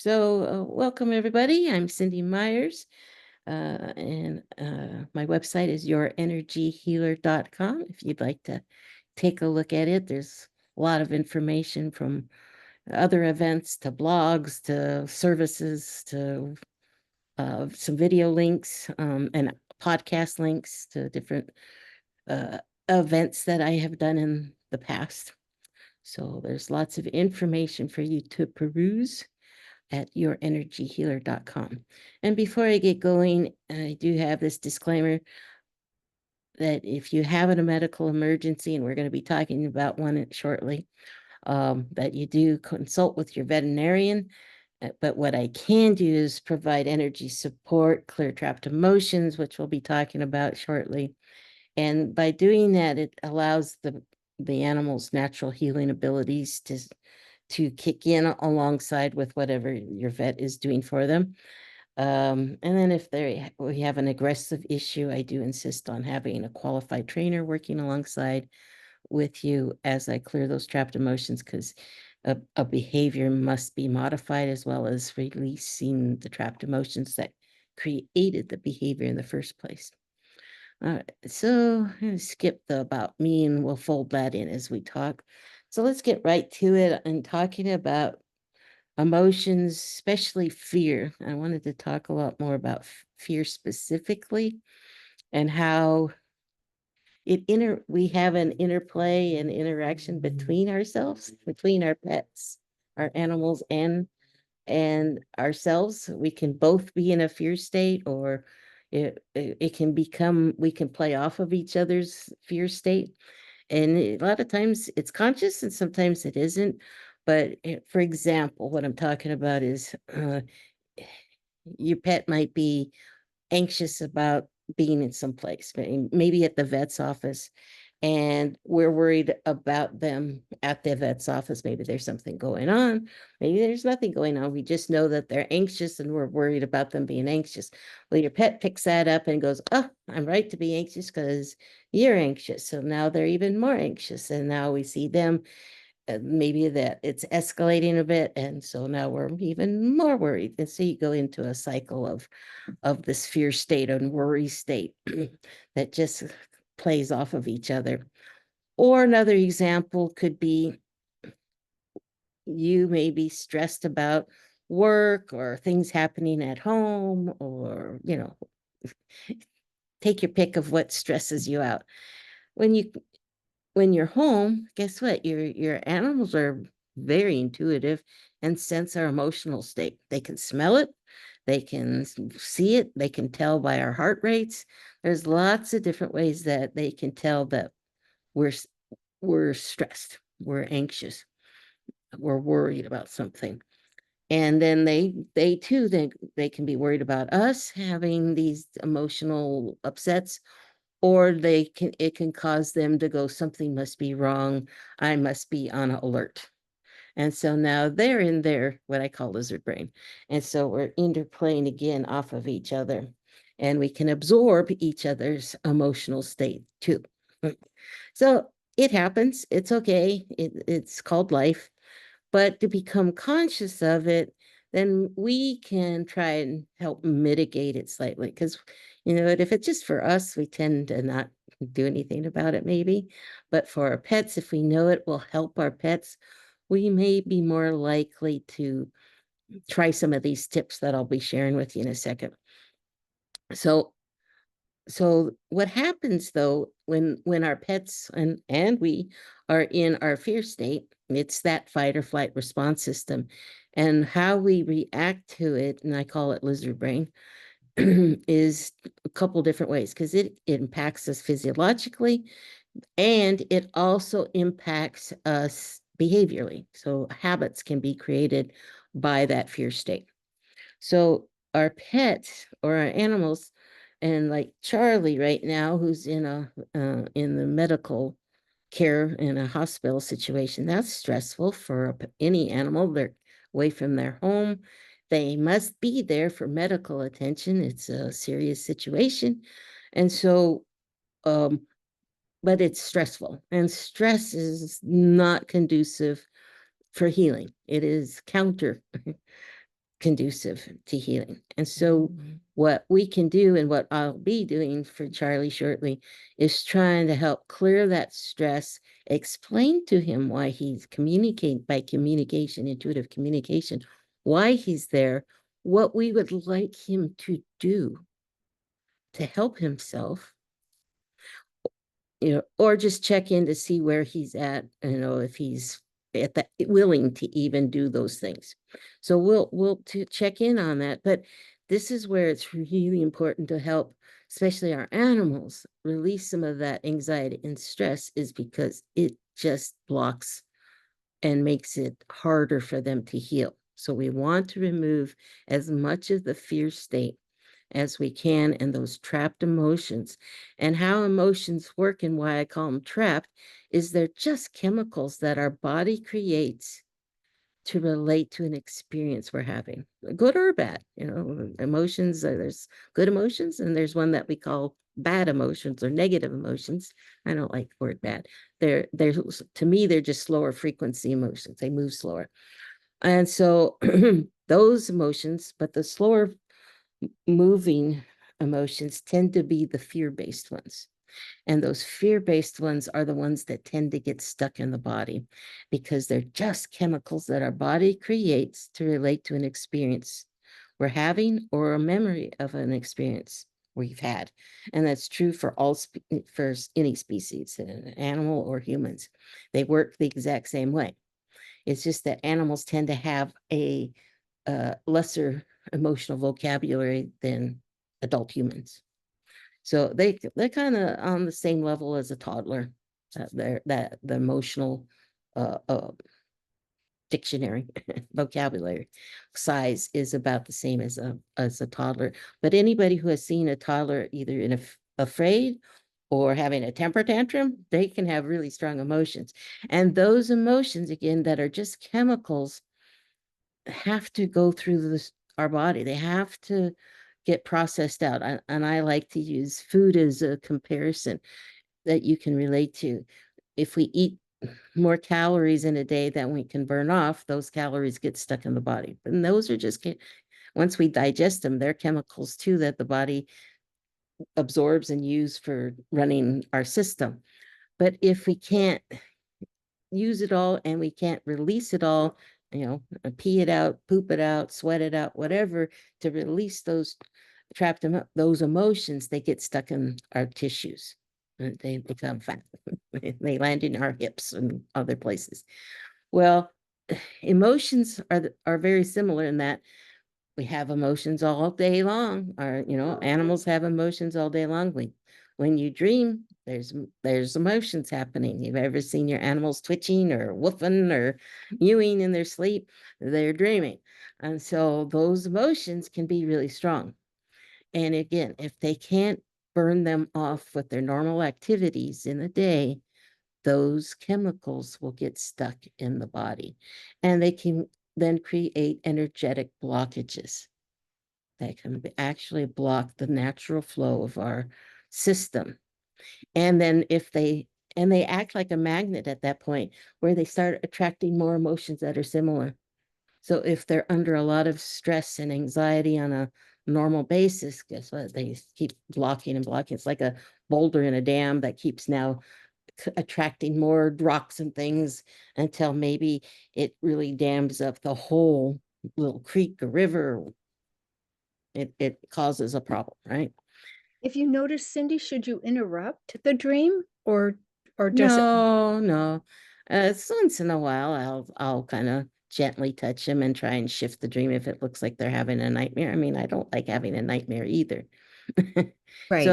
Welcome everybody. I'm Cindy Myers, and my website is yourenergyhealer.com. If you'd like to take a look at it, there's a lot of information from other events to blogs to services to some video links and podcast links to different uh, events that I have done in the past. So there's lots of information for you to peruse at yourenergyhealer.com. And before I get going, I do have this disclaimer that if you have a medical emergency, and we're going to be talking about one shortly, that you do consult with your veterinarian. But what I can do is provide energy support, clear trapped emotions, which we'll be talking about shortly. And by doing that, it allows the animal's natural healing abilities to kick in alongside with whatever your vet is doing for them. And then if we have an aggressive issue, I do insist on having a qualified trainer working alongside with you as I clear those trapped emotions, because a behavior must be modified as well as releasing the trapped emotions that created the behavior in the first place. All right, so I'm going to skip the about me and we'll fold that in as we talk. So let's get right to it and talking about emotions, especially fear. I wanted to talk a lot more about fear specifically and how we have an interplay and interaction between ourselves, between our pets, our animals, and ourselves. We can both be in a fear state, or it can become, we can play off of each other's fear state. And a lot of times it's conscious and sometimes it isn't. But for example, what I'm talking about is your pet might be anxious about being in some place, maybe at the vet's office, and we're worried about them at the vet's office. Maybe there's something going on. Maybe there's nothing going on. We just know that they're anxious and we're worried about them being anxious. Well, your pet picks that up and goes, oh, I'm right to be anxious because you're anxious. So now they're even more anxious. And now we see them, maybe that it's escalating a bit. And so now we're even more worried. And so you go into a cycle of this fear state and worry state that just plays off of each other. Or another example could be you may be stressed about work or things happening at home, or, take your pick of what stresses you out. When you when you're home, guess what? Your animals are very intuitive and sense our emotional state. They can smell it, they can see it, they can tell by our heart rates. There's lots of different ways that they can tell that we're we're stressed, we're anxious, we're worried about something. And then they too think they can be worried about us having these emotional upsets, or it can cause them to go, something must be wrong, I must be on alert. And so now they're in their what I call lizard brain. And so we're interplaying again off of each other, and we can absorb each other's emotional state too. So it happens. It's okay. It's called life. But to become conscious of it, then we can try and help mitigate it slightly. Because, if it's just for us, we tend to not do anything about it, maybe. But for our pets, if we know it will help our pets, we may be more likely to try some of these tips that I'll be sharing with you in a second. So what happens though when our pets and we are in our fear state, it's that fight or flight response system, and how we react to it, and I call it lizard brain, is a couple different ways, because it impacts us physiologically and it also impacts us behaviorally. So habits can be created by that fear state. So our pets or our animals, and like Charlie right now, who's in the medical care in a hospital situation, that's stressful for any animal. They're away from their home. They must be there for medical attention. It's a serious situation. And so, but it's stressful, and stress is not conducive for healing. It is counter conducive to healing. And so what we can do, and what I'll be doing for Charlie shortly, is trying to help clear that stress, explain to him why he's by communication, intuitive communication, why he's there, what we would like him to do to help himself, or just check in to see where he's at, if he's at that willing to even do those things. So we'll to check in on that. But this is where it's really important to help, especially our animals, release some of that anxiety and stress, is because it just blocks and makes it harder for them to heal. So we want to remove as much of the fear state as we can, and those trapped emotions. And how emotions work, and why I call them trapped, is they're just chemicals that our body creates to relate to an experience we're having, good or bad. Emotions, there's good emotions, and there's one that we call bad emotions or negative emotions. I don't like the word bad. They're to me, they're just slower frequency emotions. They move slower. And so those emotions, but the slower moving emotions tend to be the fear-based ones. And those fear-based ones are the ones that tend to get stuck in the body, because they're just chemicals that our body creates to relate to an experience we're having, or a memory of an experience we've had. And that's true for for any species, an animal or humans. They work the exact same way. It's just that animals tend to have a lesser emotional vocabulary than adult humans. So they're kind of on the same level as a toddler. The emotional dictionary vocabulary size is about the same as a toddler. But anybody who has seen a toddler either afraid or having a temper tantrum, they can have really strong emotions. And those emotions, again, that are just chemicals, have to go through our body. They have to get processed out. And I like to use food as a comparison that you can relate to. If we eat more calories in a day than we can burn off, those calories get stuck in the body. And those are just, once we digest them, they're chemicals too that the body absorbs and use for running our system. But if we can't use it all and we can't release it all, pee it out, poop it out, sweat it out, whatever, to release those those emotions, they get stuck in our tissues and they become fat. They land in our hips and other places. Well, emotions are very similar in that we have emotions all day long. Animals have emotions all day long. When you dream, there's emotions happening. You've ever seen your animals twitching or woofing or mewing in their sleep? They're dreaming. And so those emotions can be really strong. And again, if they can't burn them off with their normal activities in the day, those chemicals will get stuck in the body, and they can then create energetic blockages that can actually block the natural flow of our system. And then they act like a magnet at that point, where they start attracting more emotions that are similar. So if they're under a lot of stress and anxiety on a normal basis, guess what? They keep blocking and blocking. It's like a boulder in a dam that keeps now attracting more rocks and things, until maybe it really dams up the whole little creek or river. It causes a problem, right? If you notice, Cindy, should you interrupt the dream, or does it? No, no. Once in a while, I'll kind of gently touch them and try and shift the dream if it looks like they're having a nightmare. I mean, I don't like having a nightmare either. So Right.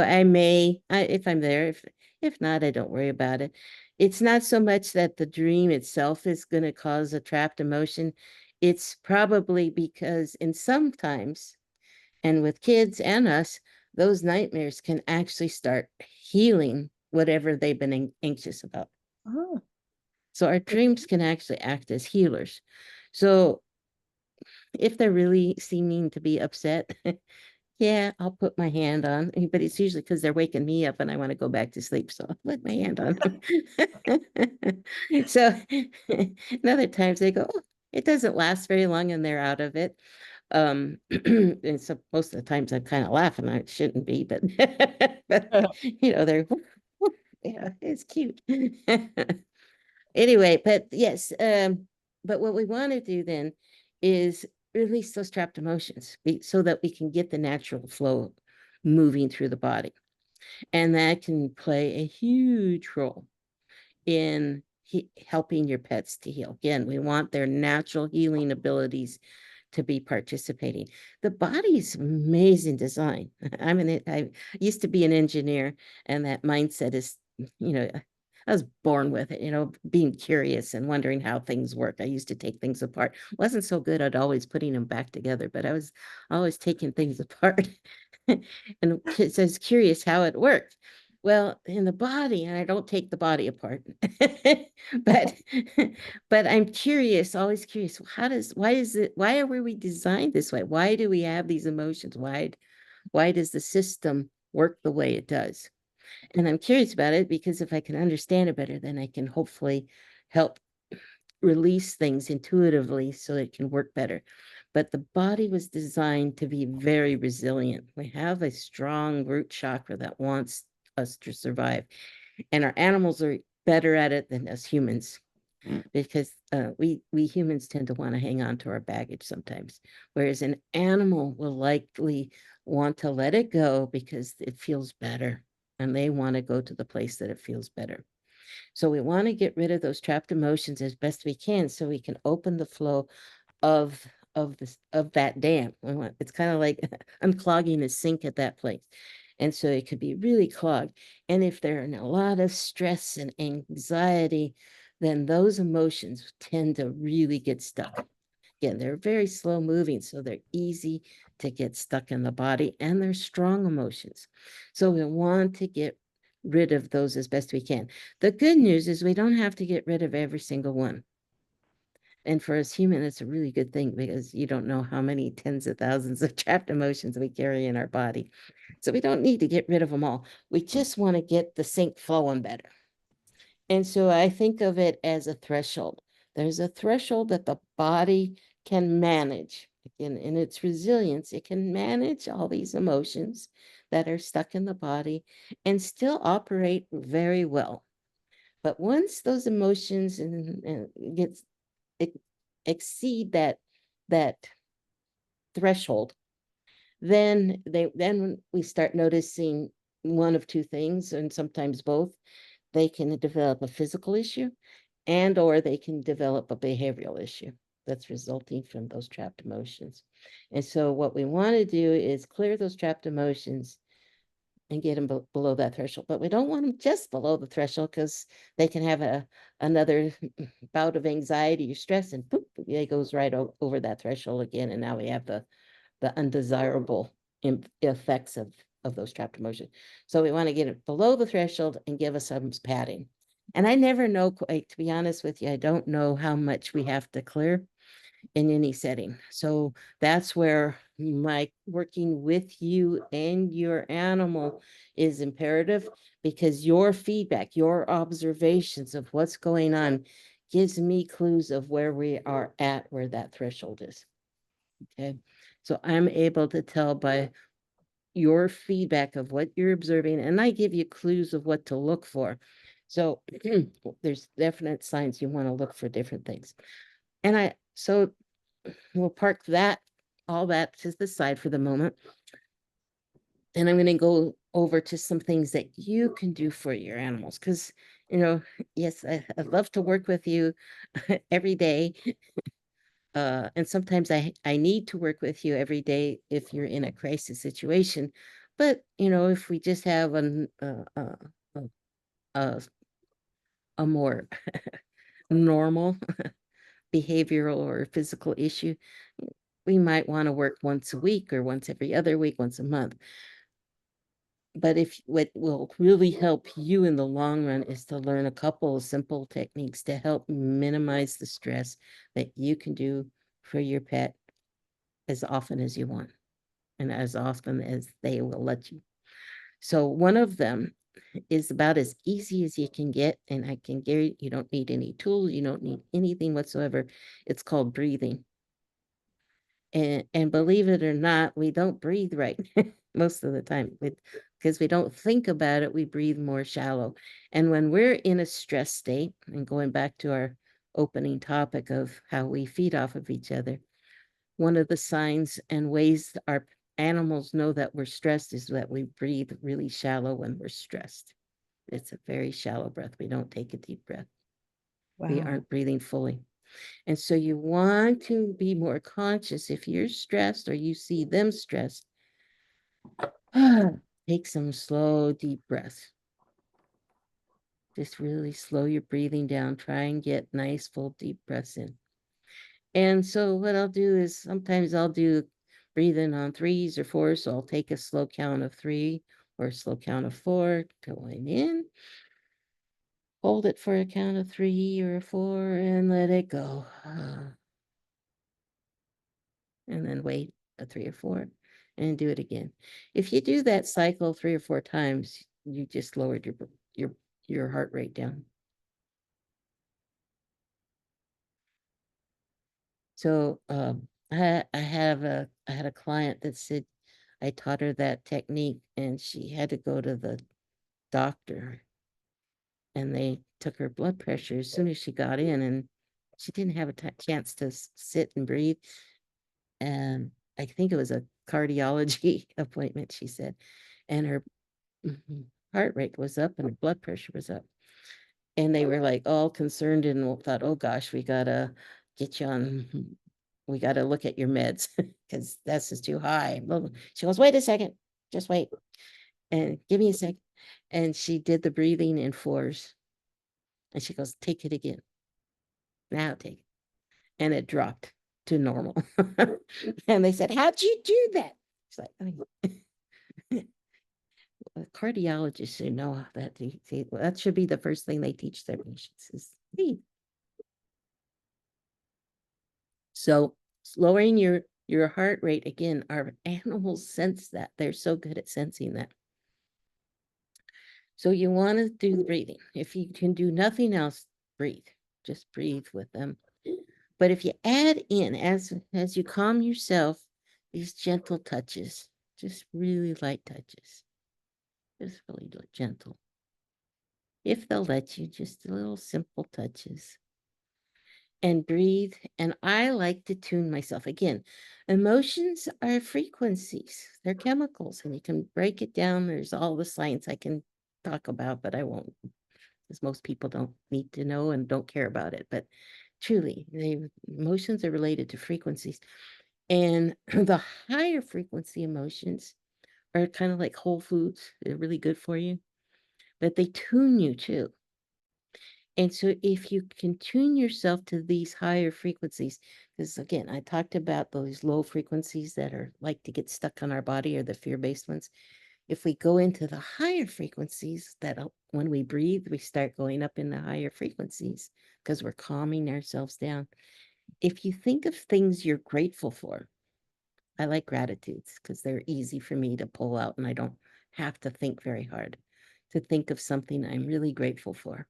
if I'm there, if not, I don't worry about it. It's not so much that the dream itself is going to cause a trapped emotion. It's probably because in sometimes, and with kids and us, those nightmares can actually start healing whatever they've been anxious about. Oh, So our dreams can actually act as healers. So if they're really seeming to be upset, yeah, I'll put my hand on, but it's usually because they're waking me up and I want to go back to sleep. So I'll put my hand on them. So and other times they go, oh, it doesn't last very long and they're out of it. And so most of the times I'm kind of laughing. I shouldn't be, but but they're yeah, it's cute. Anyway, but yes, but what we want to do then is release those trapped emotions so that we can get the natural flow moving through the body. And that can play a huge role in helping your pets to heal. Again, we want their natural healing abilities to be participating. The body's amazing design. I used to be an engineer, and that mindset is, I was born with it, being curious and wondering how things work. I used to take things apart. Wasn't so good at always putting them back together, but I was always taking things apart. And so I was curious how it worked. Well, in the body, and I don't take the body apart, but but I'm curious, always curious. Why are we designed this way? Why do we have these emotions? Why does the system work the way it does? And I'm curious about it because if I can understand it better, then I can hopefully help release things intuitively so it can work better. But the body was designed to be very resilient. We have a strong root chakra that wants us to survive. And our animals are better at it than us humans because we humans tend to want to hang on to our baggage sometimes, whereas an animal will likely want to let it go because it feels better and they want to go to the place that it feels better. So we want to get rid of those trapped emotions as best we can so we can open the flow of of that dam. It's kind of like unclogging the sink at that place. And so it could be really clogged. And if they're in a lot of stress and anxiety, then those emotions tend to really get stuck. Again, they're very slow moving, so they're easy to get stuck in the body and they're strong emotions. So we want to get rid of those as best we can. The good news is we don't have to get rid of every single one. And for us human, it's a really good thing because you don't know how many tens of thousands of trapped emotions we carry in our body. So we don't need to get rid of them all. We just want to get the sink flowing better. And so I think of it as a threshold. There's a threshold that the body can manage. In its resilience, it can manage all these emotions that are stuck in the body and still operate very well. But once those emotions and gets exceed that threshold, then we start noticing one of two things, and sometimes both. They can develop a physical issue and or they can develop a behavioral issue that's resulting from those trapped emotions. And so what we want to do is clear those trapped emotions and get them below that threshold. But we don't want them just below the threshold because they can have another bout of anxiety or stress and boop, it goes right over that threshold again. And now we have the undesirable effects of those trapped emotions. So we want to get it below the threshold and give us some padding. And I never know, quite, to be honest with you, I don't know how much we have to clear in any setting. So that's where my working with you and your animal is imperative because your feedback, your observations of what's going on gives me clues of where we are at, where that threshold is. Okay. So I'm able to tell by your feedback of what you're observing, and I give you clues of what to look for. So there's definite signs you want to look for different things. So we'll park all that to the side for the moment. And I'm going to go over to some things that you can do for your animals. Because, yes, I'd love to work with you every day. And sometimes I need to work with you every day if you're in a crisis situation. But, if we just have a, a more normal behavioral or physical issue, we might want to work once a week or once every other week, once a month. But if what will really help you in the long run is to learn a couple of simple techniques to help minimize the stress that you can do for your pet as often as you want and as often as they will let you. So one of them is about as easy as you can get, and I can guarantee you don't need any tools, you don't need anything whatsoever. It's called breathing. And believe it or not, we don't breathe right most of the time because we don't think about it. We breathe more shallow. And when we're in a stress state, and going back to our opening topic of how we feed off of each other, one of the signs and ways our animals know that we're stressed is that we breathe really shallow when we're stressed. It's a very shallow breath. We don't take a deep breath. We Wow. aren't breathing fully. And so you want to be more conscious if you're stressed or you see them stressed. Take some slow, deep breaths. Just really slow your breathing down. Try and get nice, full, deep breaths in. And so what I'll do is sometimes I'll do breathing on 3s or 4s. So I'll take a slow count of 3 or a slow count of 4, going in, hold it for a count of 3 or 4, and let it go. And then wait a 3 or 4 and do it again. If you do that cycle 3 or 4 times, you just lowered your your heart rate down. So I had a client that said I taught her that technique and she had to go to the doctor and they took her blood pressure as soon as she got in and she didn't have a chance to sit and breathe. And I think it was a cardiology appointment, she said, and her heart rate was up and her blood pressure was up. And they were like all concerned and thought, oh gosh, we gotta get you on, we gotta look at your meds because this is too high. She goes, wait a second, just wait and give me a sec. And she did the breathing in 4s. And she goes, take it again. Now take it. And it dropped to normal. And they said, how'd you do that? She's like, I mean, cardiologists should know that that should be the first thing they teach their patients is breathe. So lowering your heart rate, again, our animals sense that. They're so good at sensing that. So you want to do the breathing. If you can do nothing else, breathe. Just breathe with them. But if you add in, as you calm yourself, these gentle touches, just really light touches, just really gentle. If they'll let you, just a little simple touches. And breathe. And I like to tune myself. Again, emotions are frequencies, they're chemicals, and you can break it down. There's all the science I can talk about, but I won't, because most people don't need to know and don't care about it. But truly, emotions are related to frequencies. And the higher frequency emotions are kind of like whole foods. They're really good for you, but they tune you too. And so if you can tune yourself to these higher frequencies, because again, I talked about those low frequencies that are like to get stuck on our body or the fear-based ones. If we go into the higher frequencies, that when we breathe, we start going up in the higher frequencies because we're calming ourselves down. If you think of things you're grateful for, I like gratitudes because they're easy for me to pull out and I don't have to think very hard to think of something I'm really grateful for.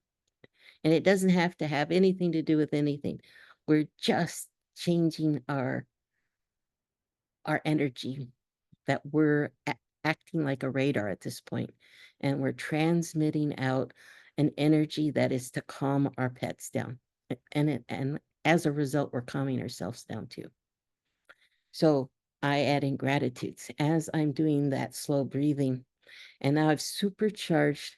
And it doesn't have to have anything to do with anything. We're just changing our energy, that we're acting like a radar at this point, and we're transmitting out an energy that is to calm our pets down. And as a result, we're calming ourselves down too. So I add in gratitudes as I'm doing that slow breathing. And now I've supercharged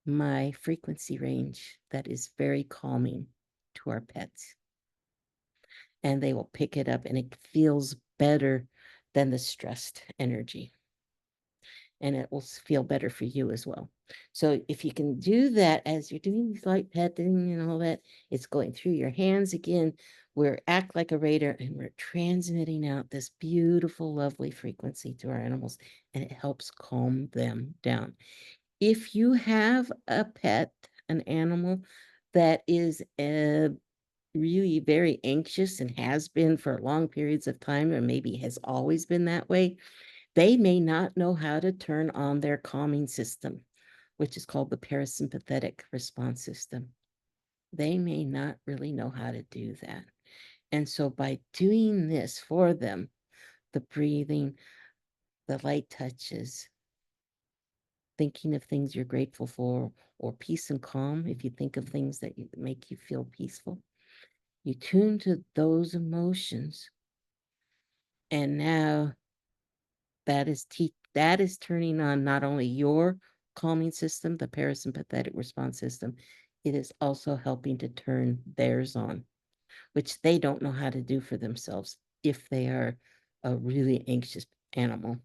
my frequency range that is very calming to our pets. And they will pick it up and it feels better than the stressed energy. And it will feel better for you as well. So if you can do that as you're doing these light petting and all that, it's going through your hands again. We're act like a radar and we're transmitting out this beautiful, lovely frequency to our animals, and it helps calm them down. If you have a pet, an animal that is really very anxious and has been for long periods of time, or maybe has always been that way, they may not know how to turn on their calming system, which is called the parasympathetic response system. They may not really know how to do that. And so by doing this for them, the breathing, the light touches, thinking of things you're grateful for, or peace and calm, if you think of things that make you feel peaceful, you tune to those emotions. And now that is turning on not only your calming system, the parasympathetic response system, it is also helping to turn theirs on, which they don't know how to do for themselves if they are a really anxious animal.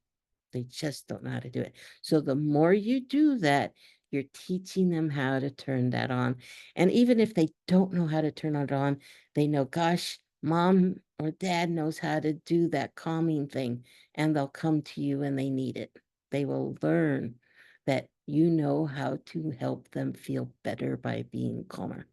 They just don't know how to do it. So the more you do that, you're teaching them how to turn that on. And even if they don't know how to turn it on, they know, gosh, mom or dad knows how to do that calming thing, and they'll come to you when they need it. They will learn that you know how to help them feel better by being calmer.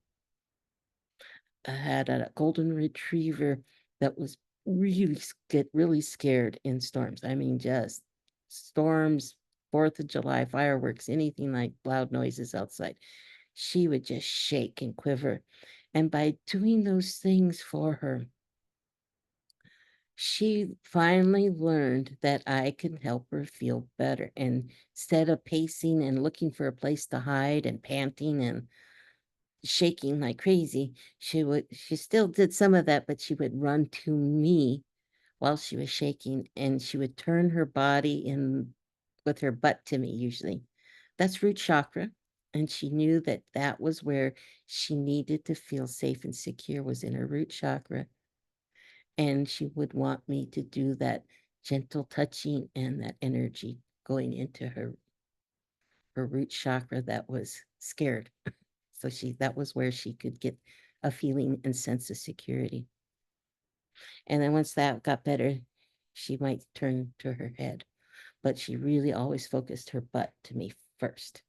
I had a golden retriever that was really scared in storms. I mean, just storms, 4th of July, fireworks, anything like loud noises outside. She would just shake and quiver. And by doing those things for her, she finally learned that I could help her feel better. And instead of pacing and looking for a place to hide and panting and shaking like crazy, she still did some of that, but she would run to me while she was shaking, and she would turn her body in with her butt to me usually. That's root chakra, and she knew that that was where she needed to feel safe and secure, was in her root chakra. And she would want me to do that gentle touching and that energy going into her root chakra that was scared. So that was where she could get a feeling and sense of security. And then once that got better, she might turn to her head, but she really always focused her butt to me first.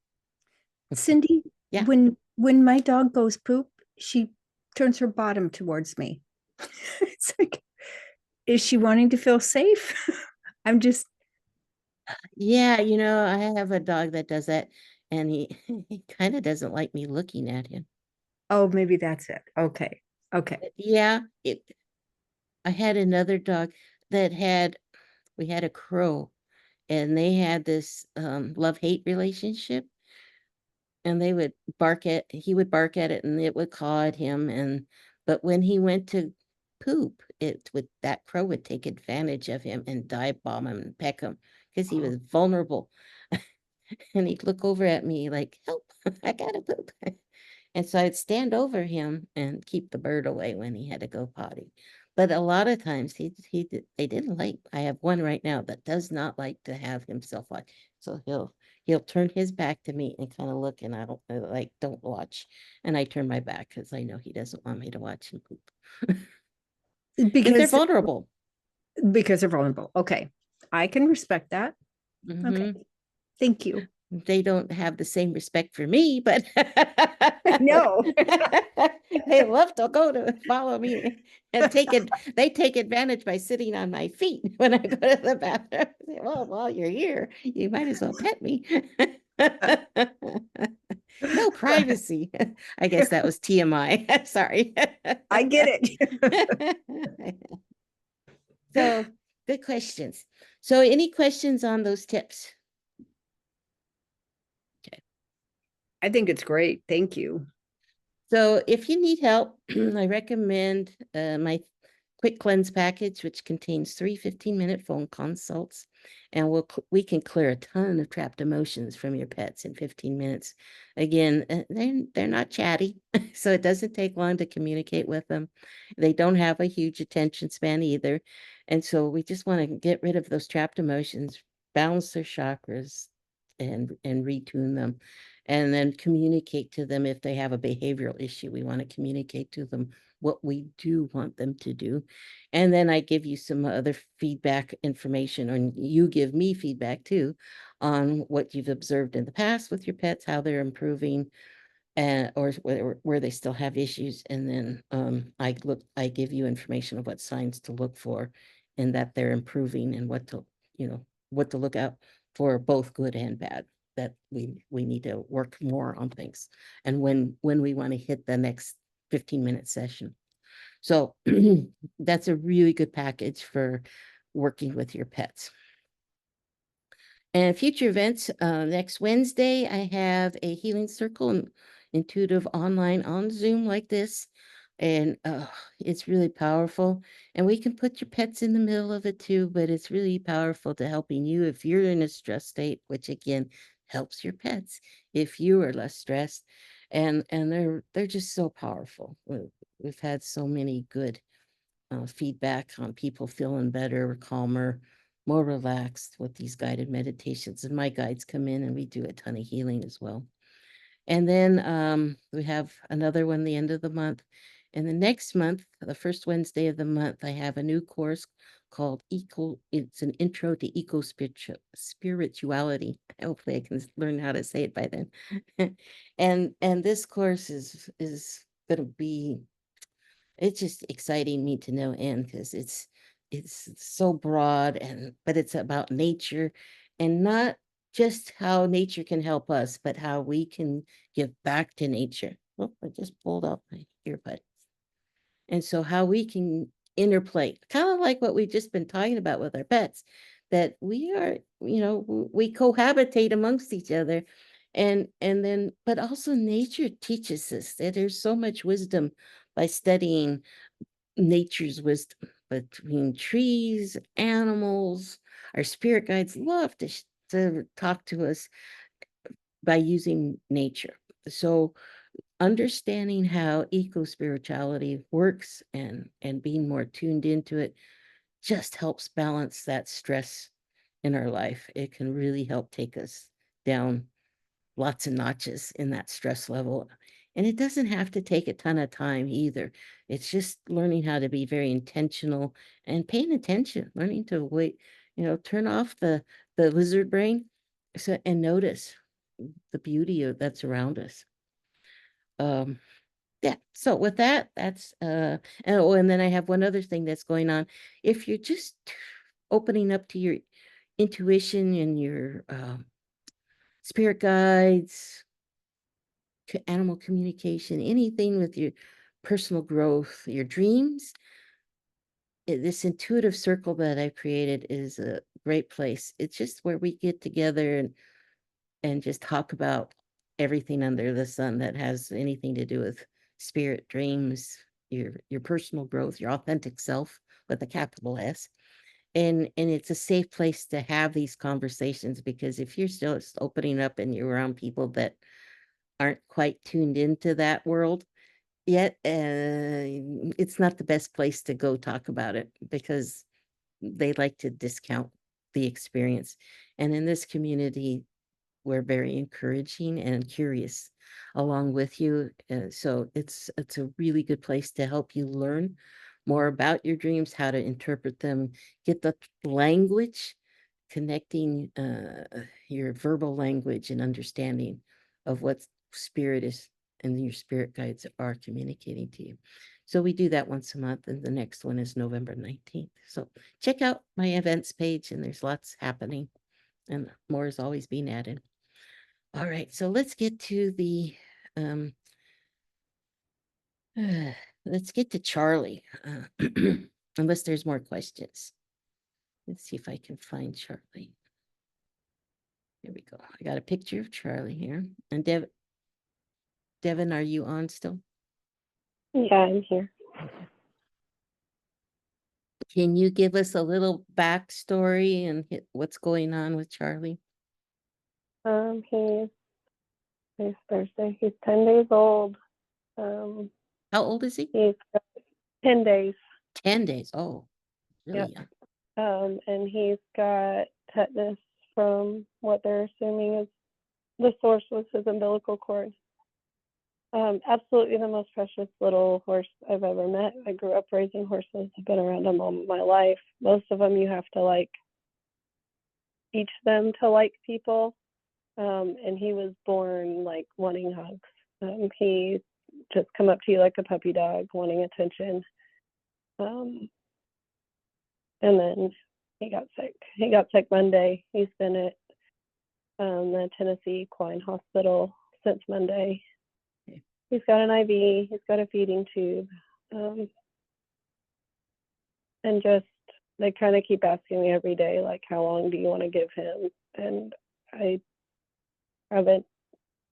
Cindy, Yeah. when my dog goes poop, she turns her bottom towards me. It's like, is she wanting to feel safe? I'm just, Yeah, I have a dog that does that, and he he kind of doesn't like me looking at him. oh, maybe that's it. Okay. Okay. Yeah, I had another dog that we had a crow, and they had this love-hate relationship, and he would bark at it, and it would caw at him. But when he went to poop, that crow would take advantage of him and dive bomb him and peck him because he was vulnerable. And he'd look over at me like, help, I gotta poop. And so I'd stand over him and keep the bird away when he had to go potty. But a lot of times they didn't like. I have one right now that does not like to have himself watch. So he'll turn his back to me and kind of look, and don't watch. And I turn my back because I know he doesn't want me to watch him poop. Because they're Because vulnerable. they're vulnerable. Okay. I can respect that. Okay. Hmm. Thank you. They don't have the same respect for me, but No. they love to go to follow me and they take advantage by sitting on my feet when I go to the bathroom. Well, while you're here, you might as well pet me. No privacy. I guess that was TMI. Sorry. I get it. So good questions. So any questions on those tips? Okay. I think it's great. Thank you. So if you need help, I recommend my quick cleanse package, which contains 3 15-minute phone consults, and we can clear a ton of trapped emotions from your pets in 15 minutes. Again, they're not chatty, so it doesn't take long to communicate with them. They don't have a huge attention span either, and so we just want to get rid of those trapped emotions, balance their chakras, and retune them, and then communicate to them if they have a behavioral issue. We want to communicate to them what we do want them to do. And then I give you some other feedback information, and you give me feedback too on what you've observed in the past with your pets, how they're improving, or where they still have issues. And then I give you information of what signs to look for and that they're improving, and what to look out for, both good and bad, that we need to work more on things, and when we want to hit the next 15-minute session. So that's a really good package for working with your pets. And future events, next Wednesday, I have a healing circle and intuitive online on Zoom like this. And it's really powerful. And we can put your pets in the middle of it too, but it's really powerful to helping you if you're in a stress state, which again helps your pets if you are less stressed. And they're just so powerful. We've had so many good feedback on people feeling better, calmer, more relaxed with these guided meditations. And my guides come in and we do a ton of healing as well. And then we have another one the end of the month. And the next month, the first Wednesday of the month, I have a new course called it's an intro to spirituality. Hopefully I can learn how to say it by then. And this course is gonna be, it's just exciting me to no end because it's so broad, and but it's about nature, and not just how nature can help us, but how we can give back to nature. Oh, I just pulled out my earbud. And so how we can interplay, kind of like what we've just been talking about with our pets, that we are, we cohabitate amongst each other. And then, but also nature teaches us that there's so much wisdom by studying nature's wisdom between trees, animals. Our spirit guides love to talk to us by using nature. So understanding how eco spirituality works and being more tuned into it just helps balance that stress in our life. It can really help take us down lots of notches in that stress level. And it doesn't have to take a ton of time either. It's just learning how to be very intentional and paying attention, learning to wait, turn off the lizard brain and notice the beauty that's around us. Um, yeah. So with that, that's and then I have one other thing that's going on. If you're just opening up to your intuition and your spirit guides, to animal communication, anything with your personal growth, your dreams, this intuitive circle that I've created is a great place. It's just where we get together and just talk about everything under the sun that has anything to do with spirit, dreams, your personal growth, your authentic self with a capital S. And it's a safe place to have these conversations, because if you're still just opening up and you're around people that aren't quite tuned into that world yet, it's not the best place to go talk about it, because they like to discount the experience. And in this community, we're very encouraging and curious along with you. So it's a really good place to help you learn more about your dreams, how to interpret them, get the language, connecting your verbal language and understanding of what spirit is and your spirit guides are communicating to you. So we do that once a month, and the next one is November 19th. So check out my events page, and there's lots happening, and more is always being added. All right, so let's get to the um let's get to Charlie. Unless there's more questions. Let's see if I can find Charlie. Here we go. I got a picture of Charlie here. And Devin, are you on still? Yeah, I'm here. Okay. Can you give us a little backstory and what's going on with Charlie? He's Thursday. He's 10 days old. How old is he? He's 10 days. 10 days. Oh, really Yep. young. And he's got tetanus from what they're assuming is the source was his umbilical cord. Absolutely the most precious little horse I've ever met. I grew up raising horses. I've been around them all my life. Most of them you have to teach them to like people. And he was born wanting hugs. He just come up to you like a puppy dog, wanting attention. And then he got sick. He got sick Monday. He's been at the Tennessee Equine Hospital since Monday. Okay. He's got an IV. He's got a feeding tube. and just they kind of keep asking me every day, like, how long do you want to give him? And I haven't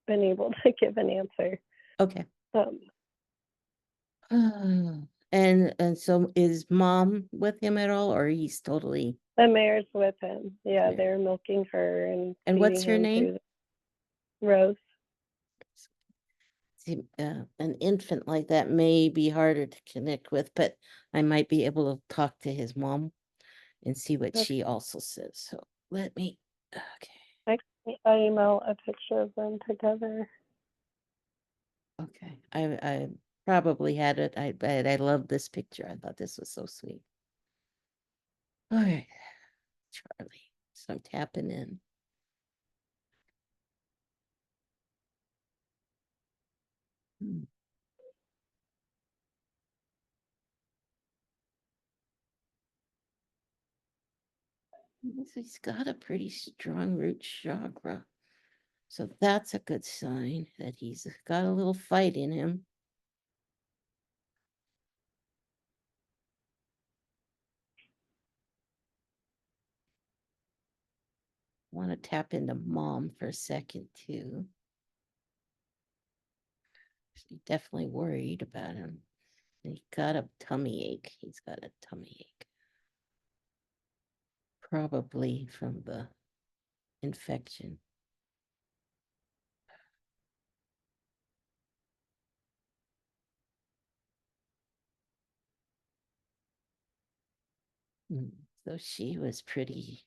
been able to give an answer. Okay. Um, And so is mom with him at all, or he's totally? the mayor's with him. Yeah, Okay. they're milking her and And what's feeding her him name? through the Rose. See, an infant like that may be harder to connect with, but I might be able to talk to his mom and see what Okay. she also says. So let me, okay, I email a picture of them together. okay. I probably had it. But I love this picture. I thought this was so sweet. All right, Charlie. So I'm tapping in. Hmm. He's got a pretty strong root chakra. So that's a good sign that he's got a little fight in him. Want to tap into mom for a second too. She's definitely worried about him. He got a tummy ache. He's got a tummy ache. Probably from the infection. So she was pretty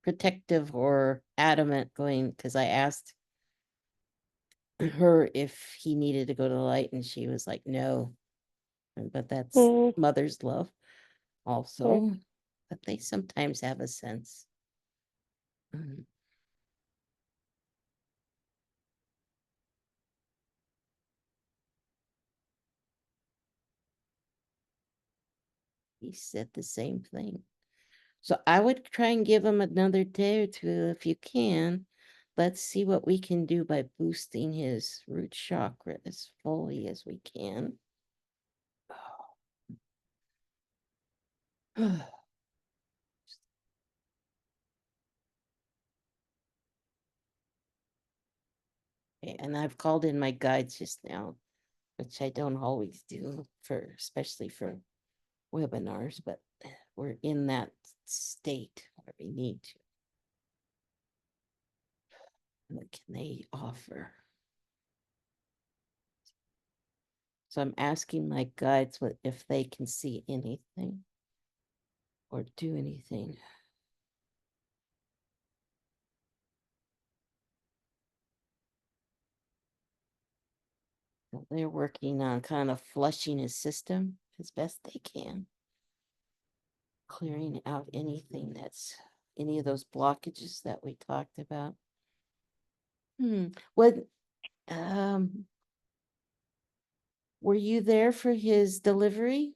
protective or adamant going, because I asked her if he needed to go to the light, and she was like, no. But that's Mm, mother's love mm. also. But they sometimes have a sense. Mm. He said the same thing. So I would try and give him another day or two if you can. Let's see what we can do by boosting his root chakra as fully as we can. Okay, and I've called in my guides just now, which I don't always do for, especially for webinars, but we're in that state where we need to. What can they offer? So I'm asking my guides what if they can see anything or do anything. So they're working on kind of flushing his system as best they can, clearing out anything that's any of those blockages that we talked about. What um were you there for his delivery?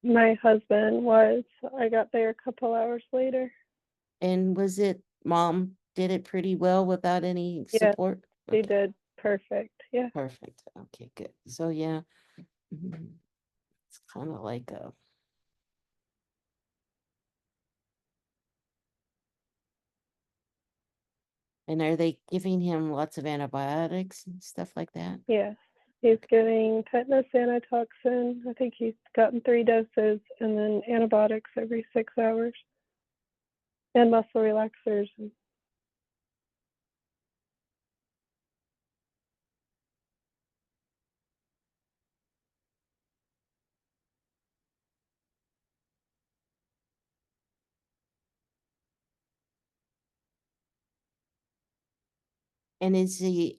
My husband was. I got there a couple hours later. And was it mom did it pretty well without any Yeah, support? he Okay, did perfect. Yeah. perfect. Okay, good. So yeah, it's kind of like a and are they giving him lots of antibiotics and stuff like that? Yeah. He's getting tetanus antitoxin. I think he's gotten 3 doses, and then antibiotics every 6 hours, and muscle relaxers. And is he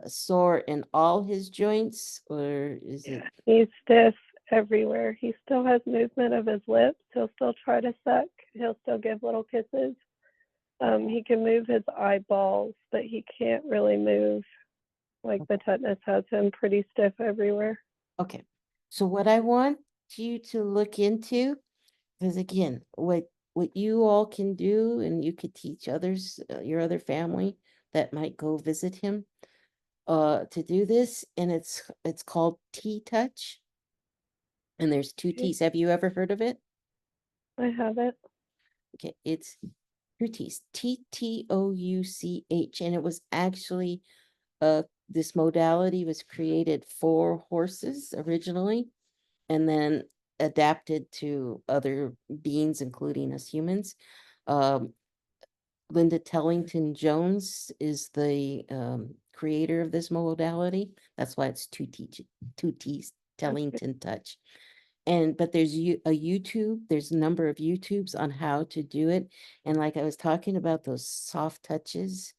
sore in all his joints or is it He's stiff everywhere. He still has movement of his lips. He'll still try to suck. He'll still give little kisses. He can move his eyeballs, but he can't really move. Like the tetanus has him pretty stiff everywhere. okay? So what I want you to look into, because again, what you all can do, and you could teach others, your other family that might go visit him, to do this, and it's called T touch. And there's two Okay. T's. Have you ever heard of it? I have it. Okay, it's Touch, T-T-O-U-C-H, and it was actually this modality was created for horses originally, and then adapted to other beings, including us humans. Um, Linda Tellington Jones is the creator of this modality. That's why it's two T's, Okay. Tellington Touch. And but there's a YouTube, there's a number of YouTubes on how to do it. And like I was talking about those soft touches,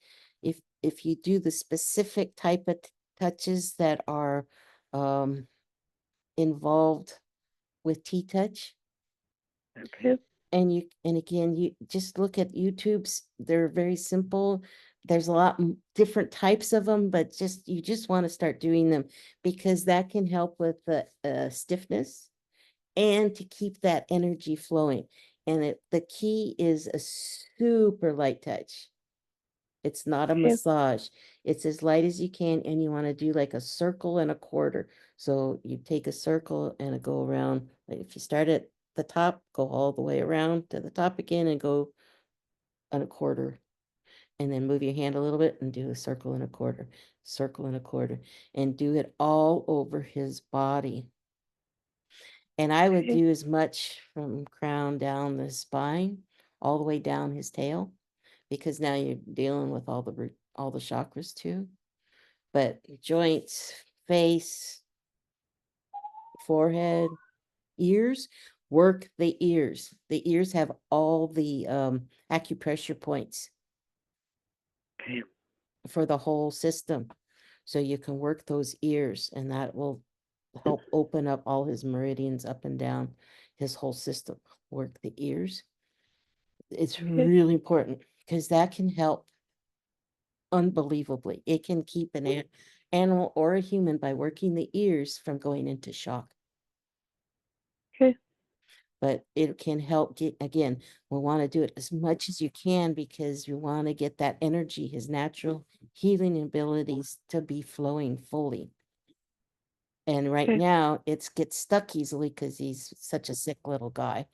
if you do the specific type of touches that are involved with T-touch, Okay. and again, you just look at YouTubes, they're very simple. There's a lot different types of them, but you just want to start doing them because that can help with the stiffness and to keep that energy flowing. And the key is a super light touch. It's not a Okay. massage. It's as light as you can, and you want to do like a circle and a quarter. So you take a circle and go around. Like if you start at the top, go all the way around to the top again and go on a quarter. And then move your hand a little bit and do a circle and a quarter, circle and a quarter, and do it all over his body. And I would Okay. do as much from crown down the spine, all the way down his tail, because now you're dealing with all the chakras too. But joints, face, forehead, ears, work the ears. The ears have all the acupressure points Okay. for the whole system. So you can work those ears, and that will help open up all his meridians up and down his whole system. Work the ears. It's Okay. really important because that can help unbelievably. It can keep an animal or a human by working the ears from going into shock. Okay. But it can help get, again, we want to do it as much as you can because you want to get that energy, his natural healing abilities to be flowing fully. And right Okay. now it gets stuck easily because he's such a sick little guy.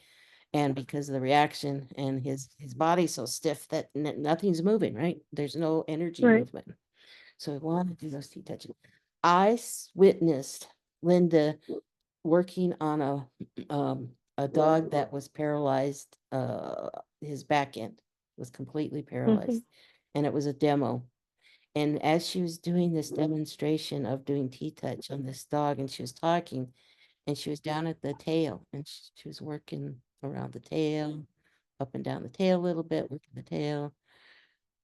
And because of the reaction and his body's so stiff that nothing's moving, right? There's no energy Right. movement. So we want to do those T-touches. I witnessed Linda working on a dog that was paralyzed, his back end was completely paralyzed. And it was a demo. And as she was doing this demonstration of doing T-touch on this dog, and she was talking, and she was down at the tail, and she was working around the tail, up and down the tail a little bit, working the tail.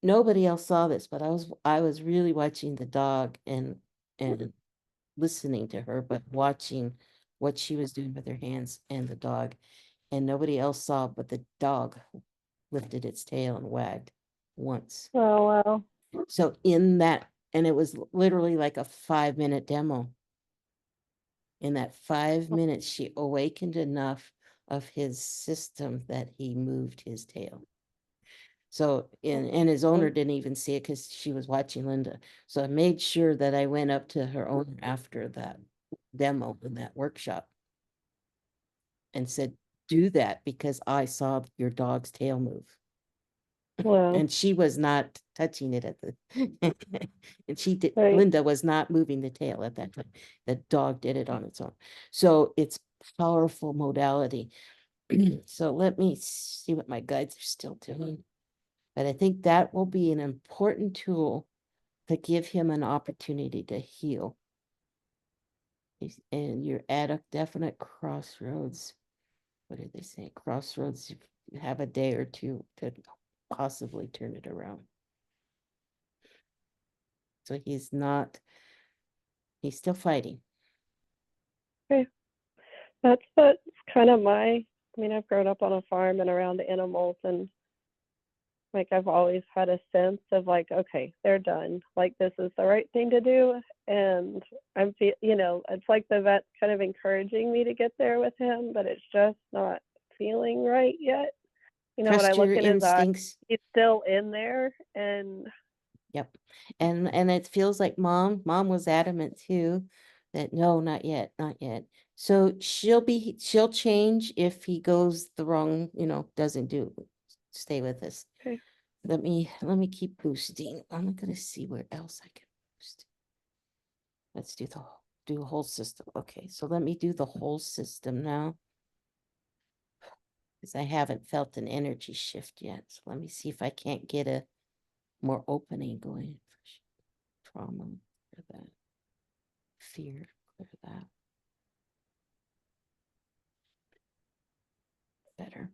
Nobody else saw this, but I was really watching the dog and listening to her, but watching what she was doing with her hands and the dog. And nobody else saw, but the dog lifted its tail and wagged once. Oh, wow. So in that, and it was literally like a 5-minute demo. In that 5 minutes, she awakened enough of his system that he moved his tail. So, and his owner didn't even see it because she was watching Linda. So I made sure that I went up to her owner after that demo in that workshop and said, do that because I saw your dog's tail move. Wow. And she was not touching it at the, and Right. Linda was not moving the tail at that time. The dog did it on its own. So it's powerful modality. So let me see what my guides are still doing. But I think that will be an important tool to give him an opportunity to heal. And you're at a definite crossroads. What did they say? Crossroads, you have a day or two to possibly turn it around. So he's still fighting. Okay. That's kind of I mean, I've grown up on a farm and around animals, and like I've always had a sense of like, okay, they're done. Like this is the right thing to do. And it's like the vet's kind of encouraging me to get there with him, but it's just not feeling right yet. When I Trust look your in his eyes, instincts. he's still in there. And Yep. And it feels like mom was adamant too, That, no, not yet, not yet. So she'll change if he goes the wrong, doesn't stay with us. Okay. Let me keep boosting. I'm gonna see where else I can boost. Let's do a whole system. Okay, so let me do the whole system now. Because I haven't felt an energy shift yet. So let me see if I can't get a more opening going. Trauma, clear that. Fear, clear that. Better.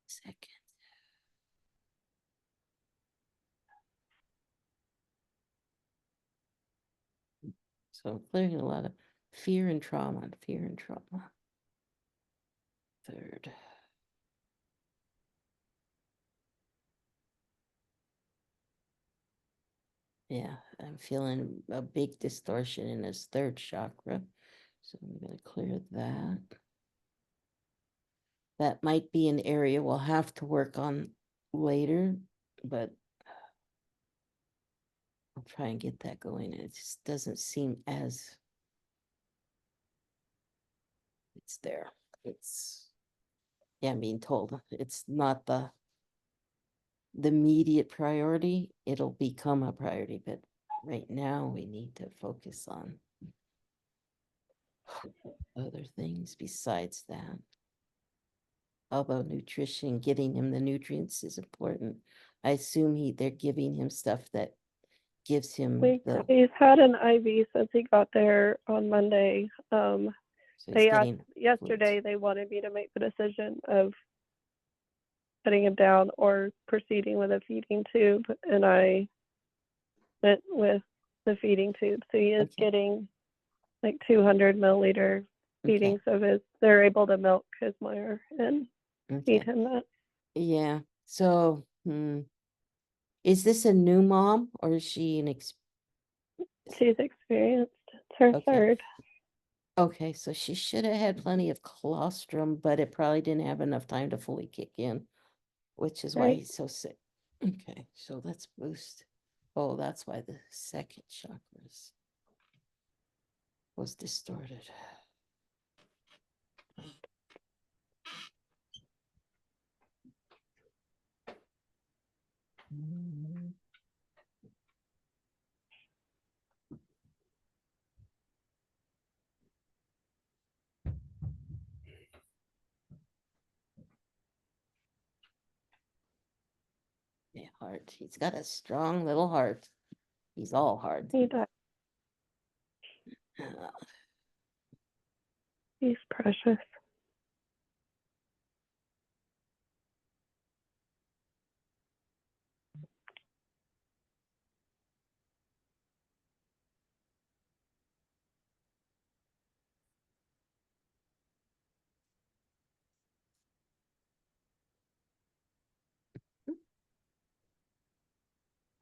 Second. So I'm clearing a lot of fear and trauma, fear and trauma. Third. Yeah, I'm feeling a big distortion in his third chakra. So I'm going to clear that. That might be an area we'll have to work on later, but I'll try and get that going. It just doesn't seem as it's there. I'm being told it's not the immediate priority. It'll become a priority, but right now we need to focus on other things besides that. Although nutrition, getting him the nutrients is important. I assume they're giving him stuff that gives him He's had an IV since he got there on Monday. so They asked yesterday, they wanted me to make the decision of putting him down or proceeding with a feeding tube, and I went with the feeding tube. So he is getting like 200 milliliter feedings of his. They're able to milk his mother and feed him that. Yeah. So, is this a new mom or is she She's experienced. It's her third. Okay, so she should have had plenty of colostrum, but it probably didn't have enough time to fully kick in, which is why he's so sick. Okay, so let's boost. Oh, that's why the second chakra was distorted. Yeah, heart. He's got a strong little heart. He's all hard. He does. He's precious.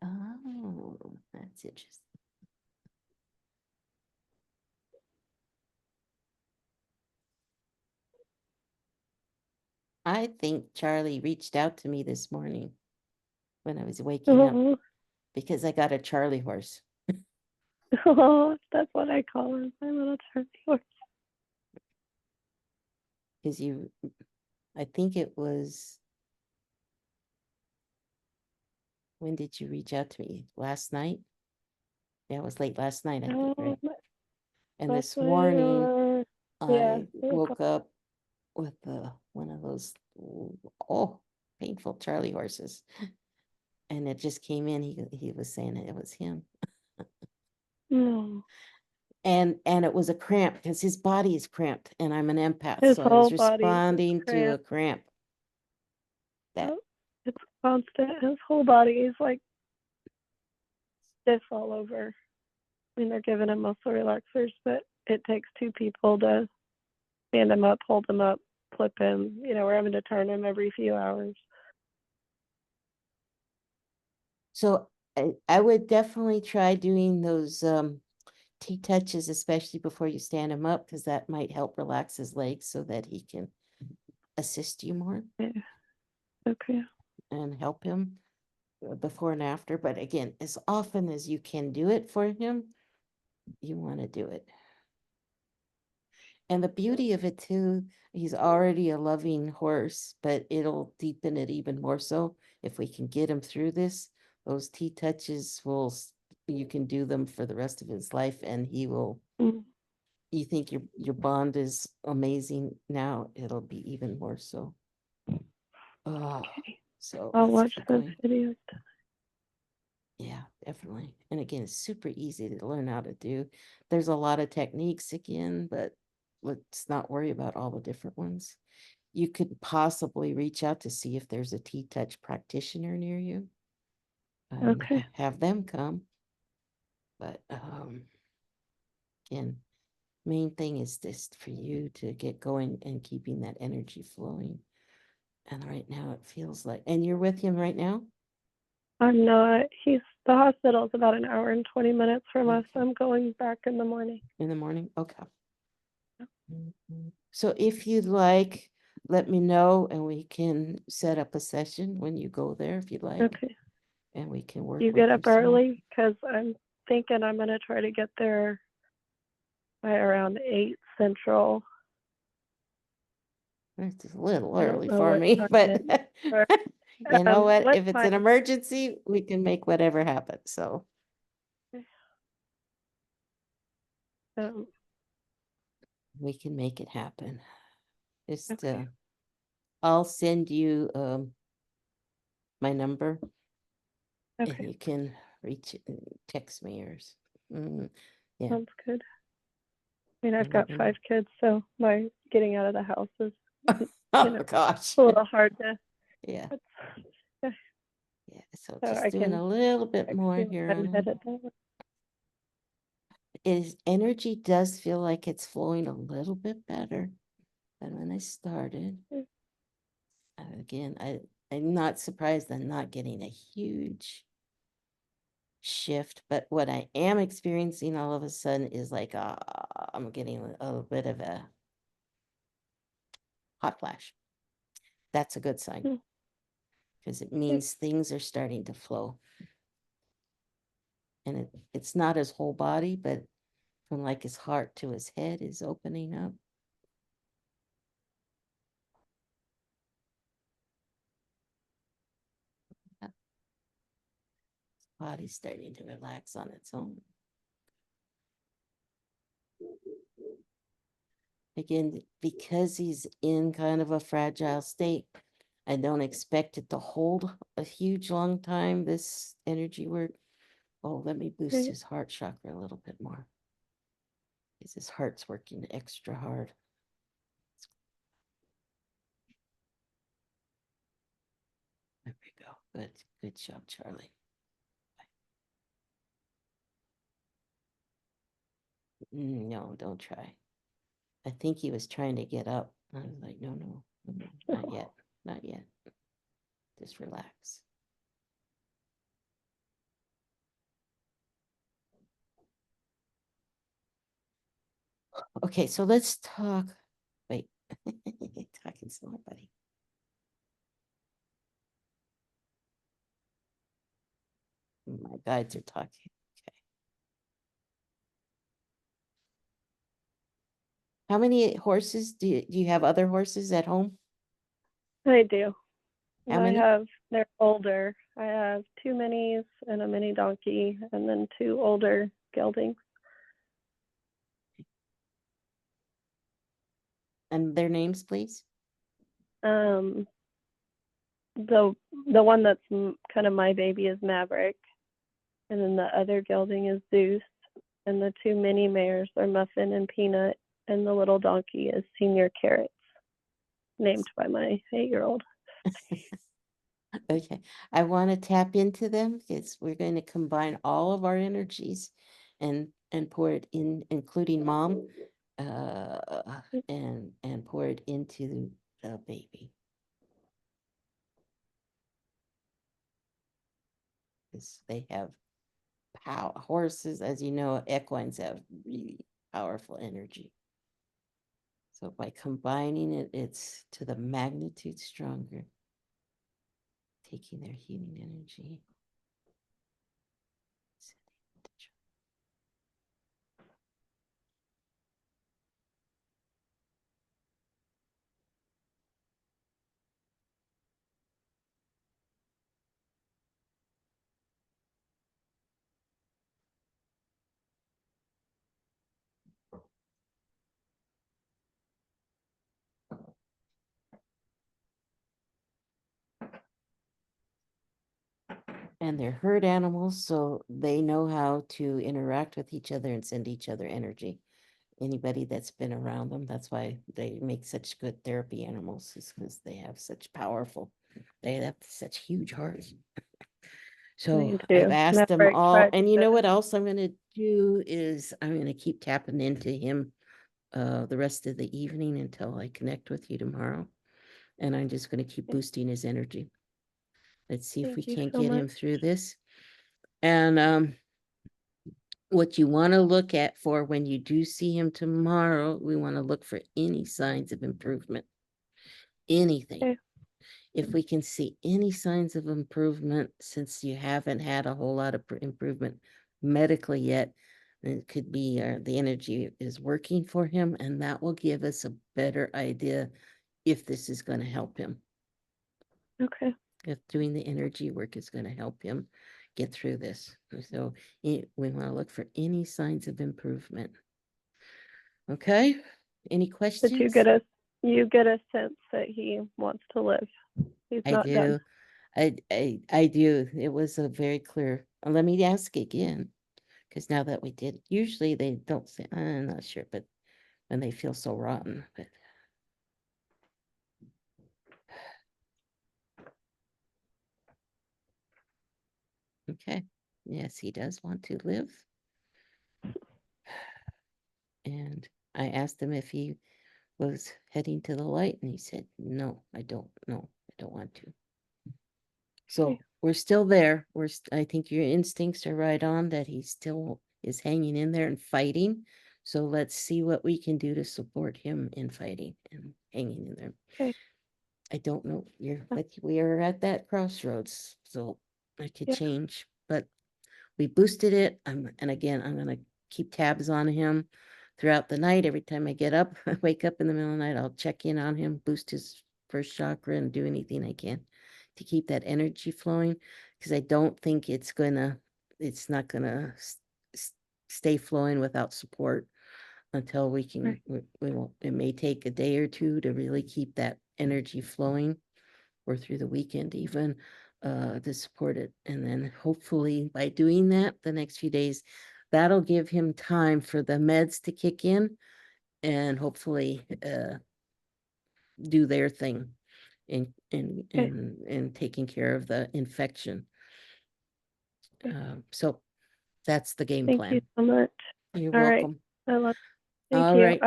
Oh, that's interesting. I think Charlie reached out to me this morning when I was waking up because I got a Charlie horse. Oh, that's what I call him, my little Charlie horse. Because I think it was, when did you reach out to me? Last night? Yeah, it was late last night, I think, right? And this morning, I woke up with one of those, painful Charlie horses. And it just came in, he was saying it was him. No. And it was a cramp because his body is cramped and I'm an empath. His So I was whole body is responding to a cramped. cramp. It's constant. His whole body is like stiff all over. I mean, they're giving him muscle relaxers, but it takes two people to stand him up, hold him up, flip him. We're having to turn him every few hours. So I would definitely try doing those T-touches, especially before you stand him up, because that might help relax his legs so that he can assist you more Yeah. Okay. and help him before and after. But again, as often as you can do it for him, you want to do it. And the beauty of it too, he's already a loving horse, but it'll deepen it even more so if we can get him through this. Those T-touches you can do them for the rest of his life, and he will. Mm, You think your bond is amazing now, it'll be even more so. Oh, okay. so I'll let's watch keep those going. videos. Yeah, definitely. And again, it's super easy to learn how to do. There's a lot of techniques again, but let's not worry about all the different ones. You could possibly reach out to see if there's a T-touch practitioner near you and Okay. have them come. But again, main thing is this for you to get going and keeping that energy flowing. And right now it feels like, and you're with him right now? I'm not. The hospital is about an hour and 20 minutes from us. Okay. I'm going back in the morning. In the morning? Okay. So if you'd like, let me know and we can set up a session when you go there if you'd like. Okay. And we can work You with get you up some more. early because I'm thinking I'm going to try to get there by around 8 Central. It's a little I don't early know for what me, time but it is. Or, you know what? what's If it's an fine. emergency, we can make whatever happen. So Um, we can make it happen. Just okay. I'll send you my number and Okay. you can reach it and text me yours. Yeah. Sounds good. I mean, I've And let got me 5 know. kids, so my getting out of the house is, Oh gosh. a little hard to. Yeah. Yeah, Yeah. So so I just doing can a little bit text more you here when on I'm him. headed that way. His energy does feel like it's flowing a little bit better than when I started. Mm. Again, I'm not surprised I'm not getting a huge shift, but what I am experiencing all of a sudden is like I'm getting a little bit of a hot flash. That's a good sign Mm. because it means things are starting to flow. And it's not his whole body, but from like his heart to his head is opening up. Body's starting to relax on its own. Again, because he's in kind of a fragile state, I don't expect it to hold a huge long time, this energy work. Oh, let me boost Okay. his heart chakra a little bit more. Because his heart's working extra hard. There we go. Good. Good job, Charlie. No, don't try. I think he was trying to get up. I was like, no, no, not yet. Not yet. Just relax. Okay, so let's talk. Wait, talking smart, buddy. My guides are talking. Okay. How many horses do you have other horses at home? I do. How And many? they're older. I have 2 minis and a mini donkey, and then 2 older geldings. And their names, please. Um, the the one that's kind of my baby is Maverick, and then the other gelding is Zeus, and the 2 mini mares are Muffin and Peanut, and the little donkey is Senior Carrots, named by my 8-year-old. Okay, I want to tap into them because we're going to combine all of our energies and pour it in, including mom, and pour it into the baby. Because they have power. Horses, as you know, equines have really powerful energy. So by combining it, it's to the magnitude stronger, taking their healing energy. And they're herd animals, so they know how to interact with each other and send each other energy. Anybody that's been around them, that's why they make such good therapy animals, is because they have such powerful, they have such huge hearts. So They I've do. asked them Never all, expect and you know to- what else I'm gonna do is I'm gonna keep tapping into him the rest of the evening until I connect with you tomorrow. And I'm just gonna keep Okay. boosting his energy. Let's see if we Thank you can't so get much. him through this. And what you want to look at for when you do see him tomorrow, we want to look for any signs of improvement. Anything. Okay. If we can see any signs of improvement, since you haven't had a whole lot of improvement medically yet, then it could be the energy is working for him, and that will give us a better idea if this is going to help him. Okay. If doing the energy work is going to help him get through this. So we want to look for any signs of improvement. Okay, any But questions? you get a sense that he wants to live. He's I not done. do. I do. It was a very clear. Let me ask again, because now that we did, usually they don't say, I'm not sure, but when they feel so rotten, but. Okay, yes, he does want to live. And I asked him if he was heading to the light, and he said, no, I don't. No, I don't want to. So Okay. we're still there. I think your instincts are right on that he still is hanging in there and fighting. So let's see what we can do to support him in fighting and hanging in there. Okay. I don't know, but we are at that crossroads, so it could Yeah. change, but we boosted it. And again, I'm gonna keep tabs on him throughout the night. Every time I get up, I wake up in the middle of the night, I'll check in on him, boost his first chakra, and do anything I can to keep that energy flowing. Because I don't think it's not gonna stay flowing without support until we can. Right. We won't. It may take a day or two to really keep that energy flowing, or through the weekend even, to support it. And then hopefully by doing that the next few days, that'll give him time for the meds to kick in and hopefully do their thing in Okay. taking care of the infection. Okay. So that's the game Thank you plan. so much. You're All right. welcome. Thank All you. right.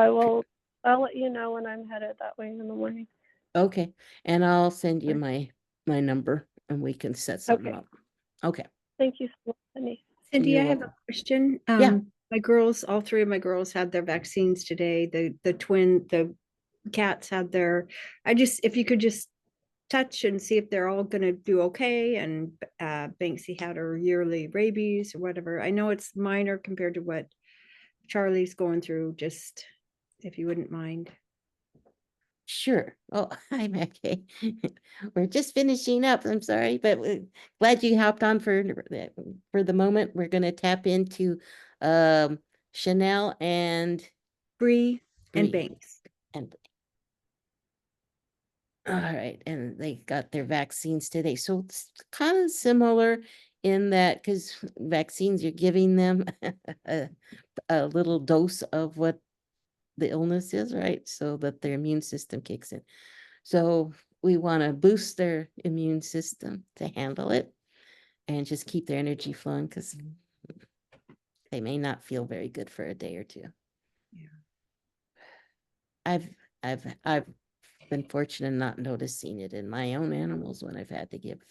I'll let you know when I'm headed that way in the morning. Okay. And I'll send you Okay. my number and we can set something Okay. up. Okay. Thank you so much, Cindy. Cindy, You're I have a welcome. question. Yeah. My girls, all three of my girls had their vaccines today. The cats had their, if you could just touch and see if they're all gonna do okay. And Banksy had her yearly rabies or whatever. I know it's minor compared to what Charlie's going through, just if you wouldn't mind. Sure. Oh, hi, Mackie. We're just finishing up. I'm sorry, but glad you hopped on for the moment. We're going to tap into Chanel and Bree and Bree. Banks. And all right, and they got their vaccines today. So it's kind of similar in that because vaccines, you're giving them a little dose of what the illness is, right? So that their immune system kicks in. So we want to boost their immune system to handle it and just keep their energy flowing because they may not feel very good for a day or two. Yeah. I've been fortunate in not noticing it in my own animals when I've had to give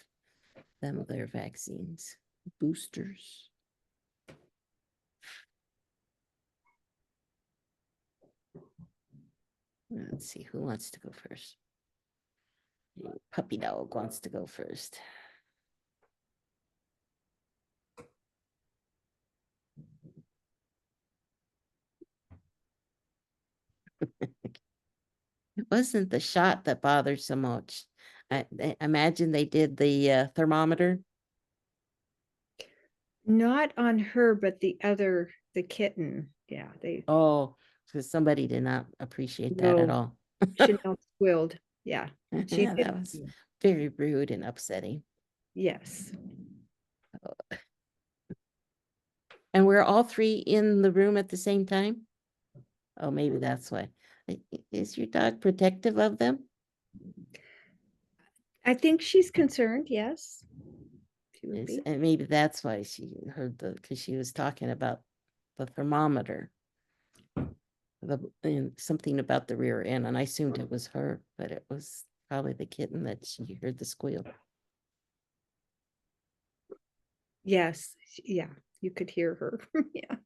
them their vaccines, boosters. Let's see, who wants to go first? Puppy dog wants to go first. It wasn't the shot that bothered so much. I imagine they did the thermometer. Not on her, but the kitten. Yeah, they, Oh, because somebody did not appreciate that at no, all. Chanel squealed. Yeah, she Yeah, did. that was very rude and upsetting. Yes. And we're all three in the room at the same time? Oh, maybe that's why. Is your dog protective of them? I think she's concerned. Yes. She would be. And maybe that's why she heard because she was talking about the thermometer. And something about the rear end, and I assumed it was her, but it was probably the kitten that she heard the squeal. Yes. Yeah. You could hear her. Yeah.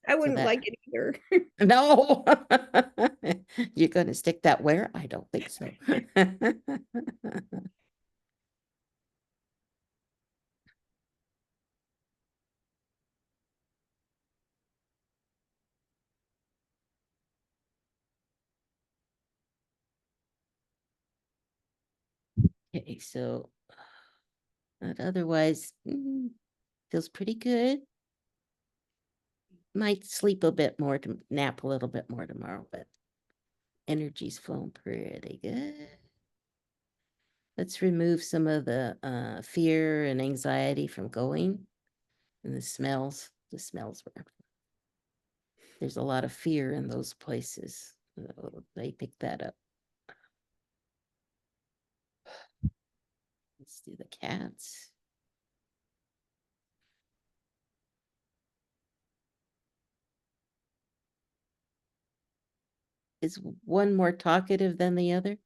I So wouldn't that, like it either. no. You're gonna stick that where? I don't think so. Okay, so but otherwise, feels pretty good. Might sleep a bit more, to nap a little bit more tomorrow, but energy's flowing pretty good. Let's remove some of the fear and anxiety from going, and the smells. The smells were. There's a lot of fear in those places. They pick that up. Let's do the cats. Is one more talkative than the other?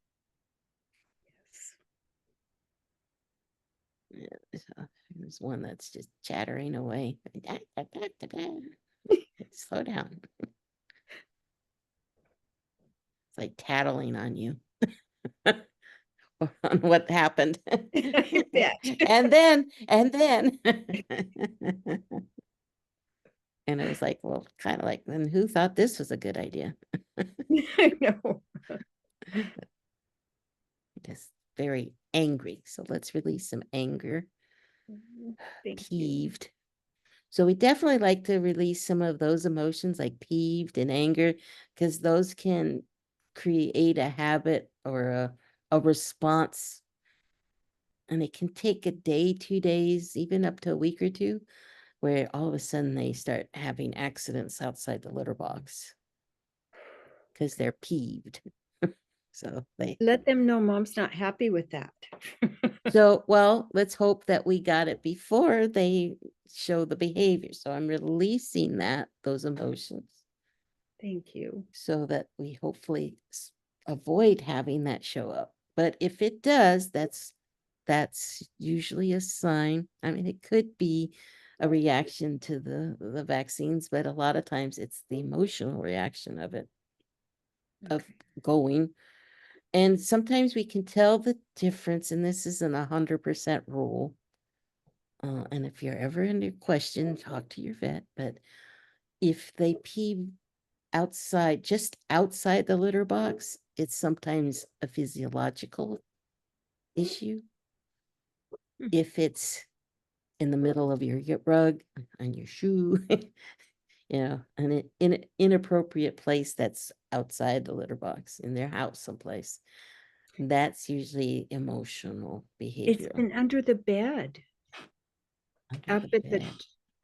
Yeah, there's one that's just chattering away. Slow down. It's like tattling on you on what happened. I bet. and then. And it was like, well, kind of like, then who thought this was a good idea? I know. Just very angry. So let's release some anger. Thank you. Peeved. So we definitely like to release some of those emotions like peeved and anger, because those can create a habit or a response. And it can take a day, 2 days, even up to a week or two, where all of a sudden they start having accidents outside the litter box because they're peeved. So Let them know mom's not happy with that. well, let's hope that we got it before they show the behavior. So I'm releasing those emotions, Thank you. so that we hopefully avoid having that show up. But if it does, that's usually a sign. I mean, it could be a reaction to the vaccines, but a lot of times it's the emotional reaction of it, of going. And sometimes we can tell the difference, and this isn't 100% rule. And if you're ever in a question, talk to your vet. But if they pee outside, just outside the litter box, it's sometimes a physiological issue. If it's in the middle of your rug, on your shoe, and in an inappropriate place that's outside the litter box, in their house someplace, that's usually emotional It's behavior. been under the bed, Under up the at the bed.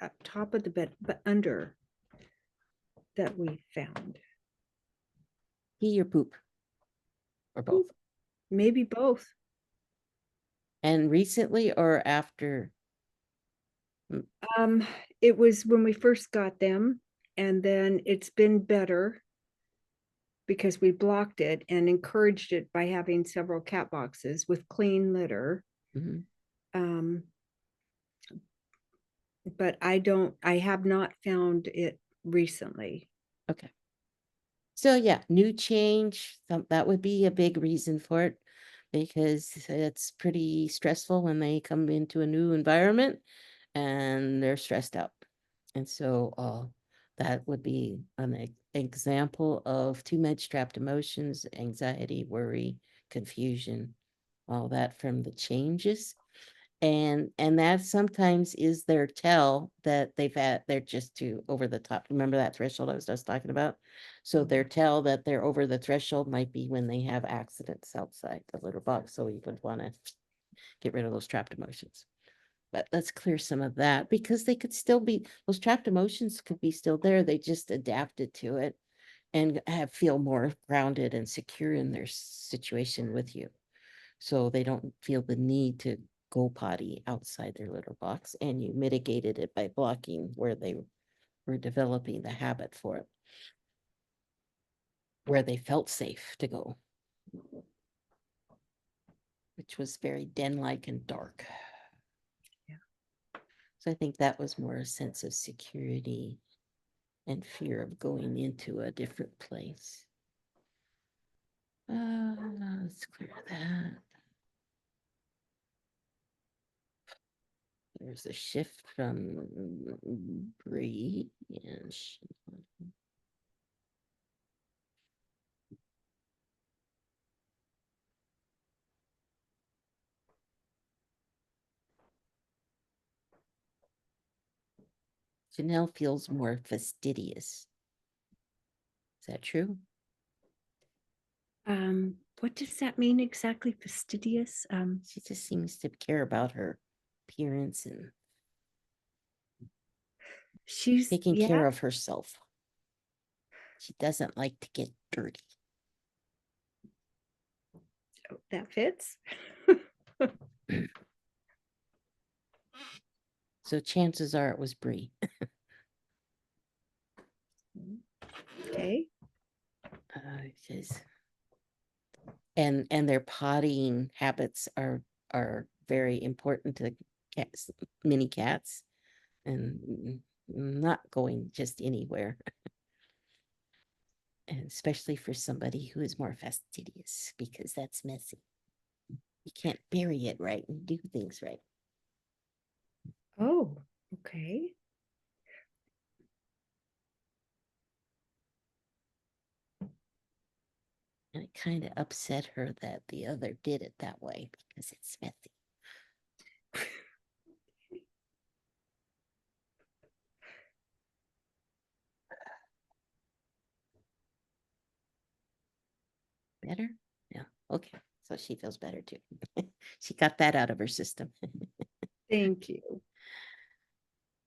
up top of the bed, but under that we found. Pee or poop, or both. Maybe both. And recently or after? It was when we first got them, and then it's been better because we blocked it and encouraged it by having several cat boxes with clean litter. Mhm. Um, but I have not found it recently. Okay. So yeah, new change, that would be a big reason for it because it's pretty stressful when they come into a new environment and they're stressed out. And so that would be an example of too much trapped emotions, anxiety, worry, confusion, all that from the changes. And that sometimes is their tell that they're just too over the top. Remember that threshold I was just talking about? So their tell that they're over the threshold might be when they have accidents outside the litter box. So you would want to get rid of those trapped emotions. But let's clear some of that because they could still be, those trapped emotions could be still there. They just adapted to it and feel more grounded and secure in their situation with you. So they don't feel the need to go potty outside their litter box, and you mitigated it by blocking where they were developing the habit for it, where they felt safe to go, which was very den-like and dark. Yeah. So I think that was more a sense of security and fear of going into a different place. Let's clear that. There's a shift from Bree and Janelle feels more fastidious. Is that true? What does that mean exactly? Fastidious? She just seems to care about her appearance and She's, taking yeah, care of herself. She doesn't like to get dirty. that fits. So chances are it was Bree. Okay. Because and their pottying habits are very important to cats, mini cats, and not going just anywhere. And especially for somebody who is more fastidious, because that's messy. You can't bury it right and do things right. Oh, okay. And it kind of upset her that the other did it that way because it's messy. Better? Yeah. Okay. So she feels better too. She got that out of her system. Thank you.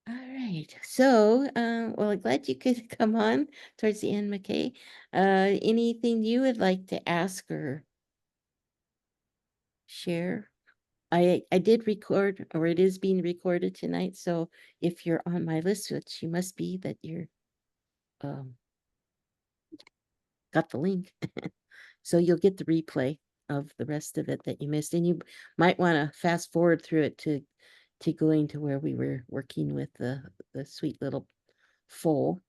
All right. So, well, I'm glad you could come on towards the end, McKay. Anything you would like to ask or share? I did record, or it is being recorded tonight. So if you're on my list, which you must be, that you're um got the link. So you'll get the replay of the rest of it that you missed. And you might want to fast forward through it to going to where we were working with the sweet little foal.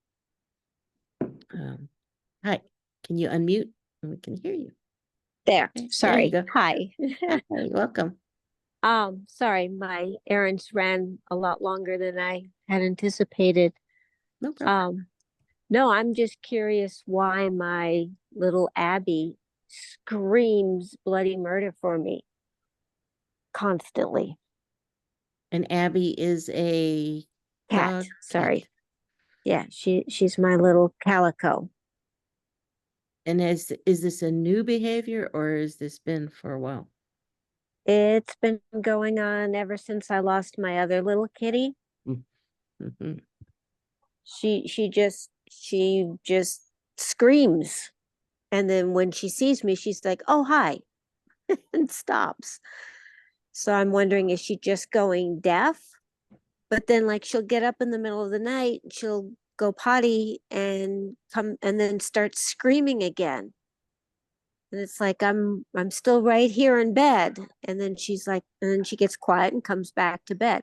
Hi, can you unmute? And we can hear you. There, Okay, there you sorry. go. Hi. Hi, welcome. Sorry, my errands ran a lot longer than I had anticipated. No problem. No, I'm just curious why my little Abby screams bloody murder for me constantly. And Abby is a Cat, dog. sorry. Cat. Yeah, she's my little calico. And is this a new behavior or has this been for a while? It's been going on ever since I lost my other little kitty. Mm-hmm. She just screams. And then when she sees me, she's like, "Oh, hi," and stops. So I'm wondering, is she just going deaf? But then like she'll get up in the middle of the night, she'll go potty and come and then start screaming again. And it's like I'm still right here in bed. And then she's like, and then she gets quiet and comes back to bed.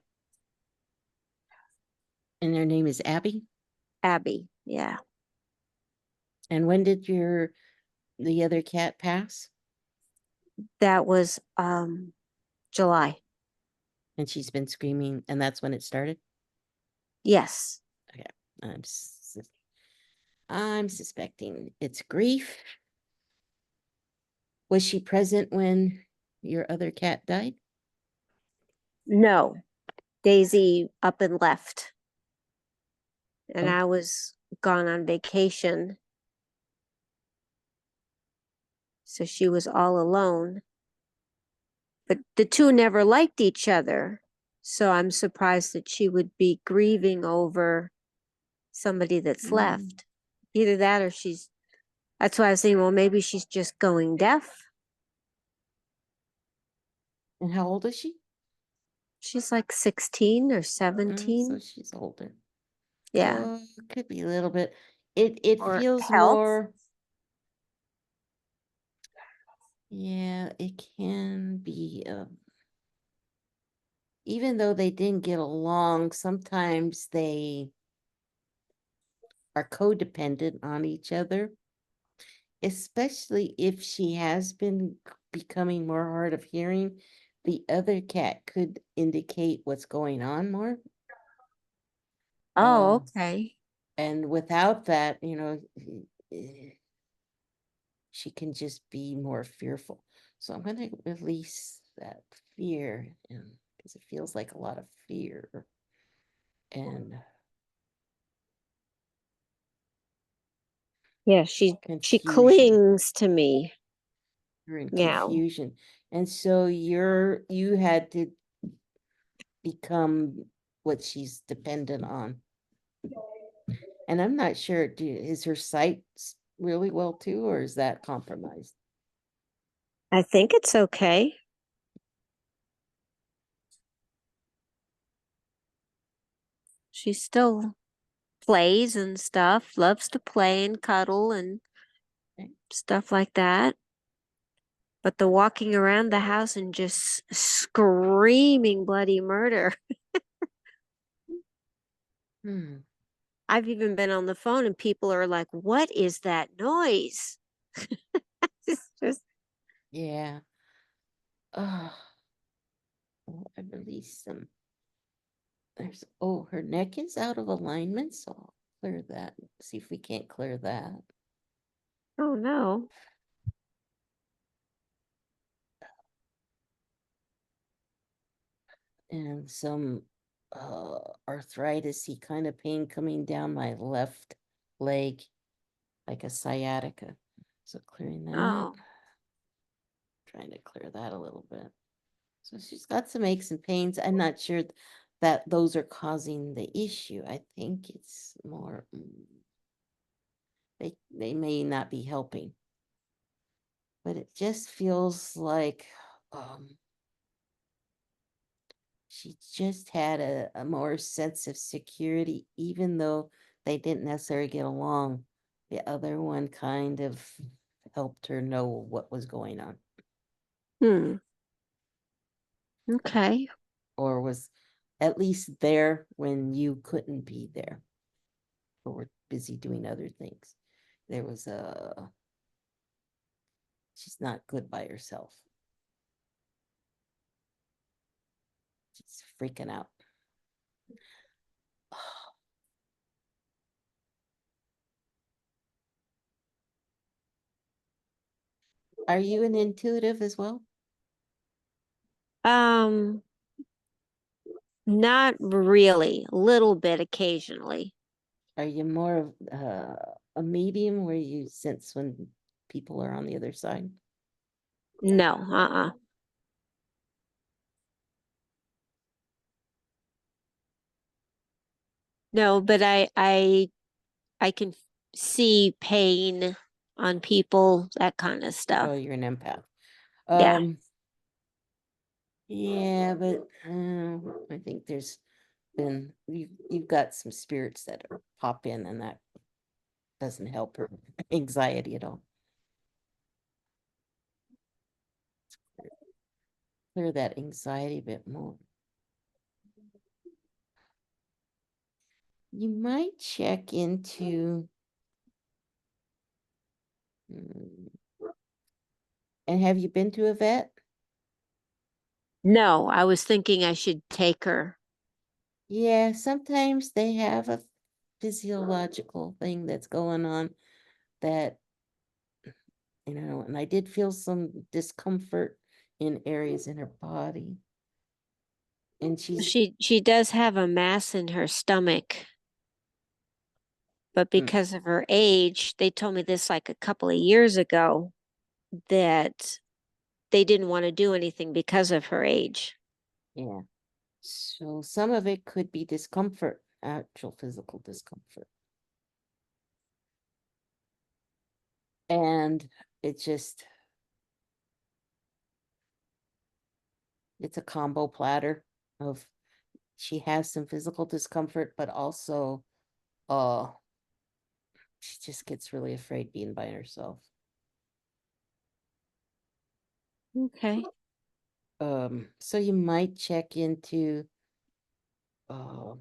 And their name is Abby? Abby, yeah. And when did the other cat pass? That was July. And she's been screaming, and that's when it started? Yes. Okay. I'm I'm suspecting it's grief. Was she present when your other cat died? No. Daisy up and left. And Oh. I was gone on vacation. So she was all alone. But the two never liked each other. So I'm surprised that she would be grieving over somebody that's left. Either that or that's why I was saying, well, maybe she's just going deaf. And how old is she? She's like 16 or So 17. she's older. Yeah. So could be a little bit. It Or feels health. more. Yeah, it can be. Even though they didn't get along, sometimes they are codependent on each other, especially if she has been becoming more hard of hearing. The other cat could indicate what's going on more. Oh, Uh, okay. and without that, she can just be more fearful. So I'm going to release that fear, and because it feels like a lot of fear and Yeah, she confusion. clings to me. You're in Yeah. confusion, and so you had to become what she's dependent on. And I'm not sure, is her sight really well too, or is that compromised? I think it's okay. She still plays and stuff, loves to play and cuddle and Okay. stuff like that. But the walking around the house and just screaming bloody murder. Hmm. I've even been on the phone and people are like, what is that noise? It's just, Yeah. Oh, I released some. Her neck is out of alignment, so I'll clear that. See if we can't clear that. oh no. And some arthritis kind of pain coming down my left leg, like a sciatica. So clearing that. Oh, Trying to clear that a little bit. So she's got some aches and pains. I'm not sure that those are causing the issue. I think it's more they may not be helping. But it just feels like she just had a more sense of security, even though they didn't necessarily get along. The other one kind of helped her know what was going on, hmm. Okay. or was at least there when you couldn't be there or were busy doing other things. There was she's not good by herself. She's freaking out. Are you an intuitive as well? Um, Not really, a little bit occasionally. Are you more of a medium where you sense when people are on the other side? No, uh-uh. No, but I can see pain on people, that kind of stuff. Oh, you're an empath. Yeah. Yeah, but I think there's been you've got some spirits that pop in, and that doesn't help her anxiety at all. Clear that anxiety a bit more. You might check into Mm. And have you been to a vet? No, I was thinking I should take her. Yeah, sometimes they have a physiological thing that's going on that, and I did feel some discomfort in areas in her body. And she's, She does have a mass in her stomach, but Mm. because of her age, they told me this like a couple of years ago that they didn't want to do anything because of her age. Yeah. So some of it could be discomfort, actual physical discomfort. And it just, it's a combo platter of she has some physical discomfort, but also uh she just gets really afraid being by herself. Okay. So you might check into uh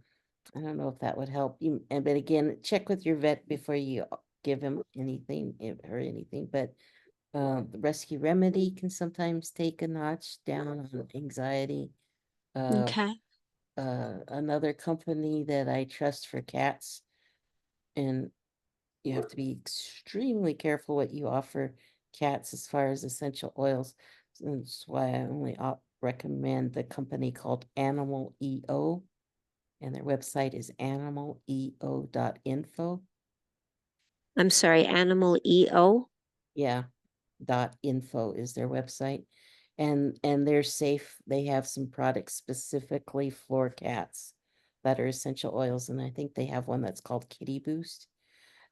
I don't know if that would help you, but again, check with your vet before you give him anything or anything. But the rescue remedy can sometimes take a notch down on anxiety. Uh, Okay. Another company that I trust for cats, and you have to be extremely careful what you offer cats as far as essential oils. So that's why I only recommend the company called Animal EO, and their website is animaleo.info. I'm sorry, Animal EO. Yeah, .info is their website. And they're safe. They have some products specifically for cats that are essential oils, and I think they have one that's called Kitty Boost.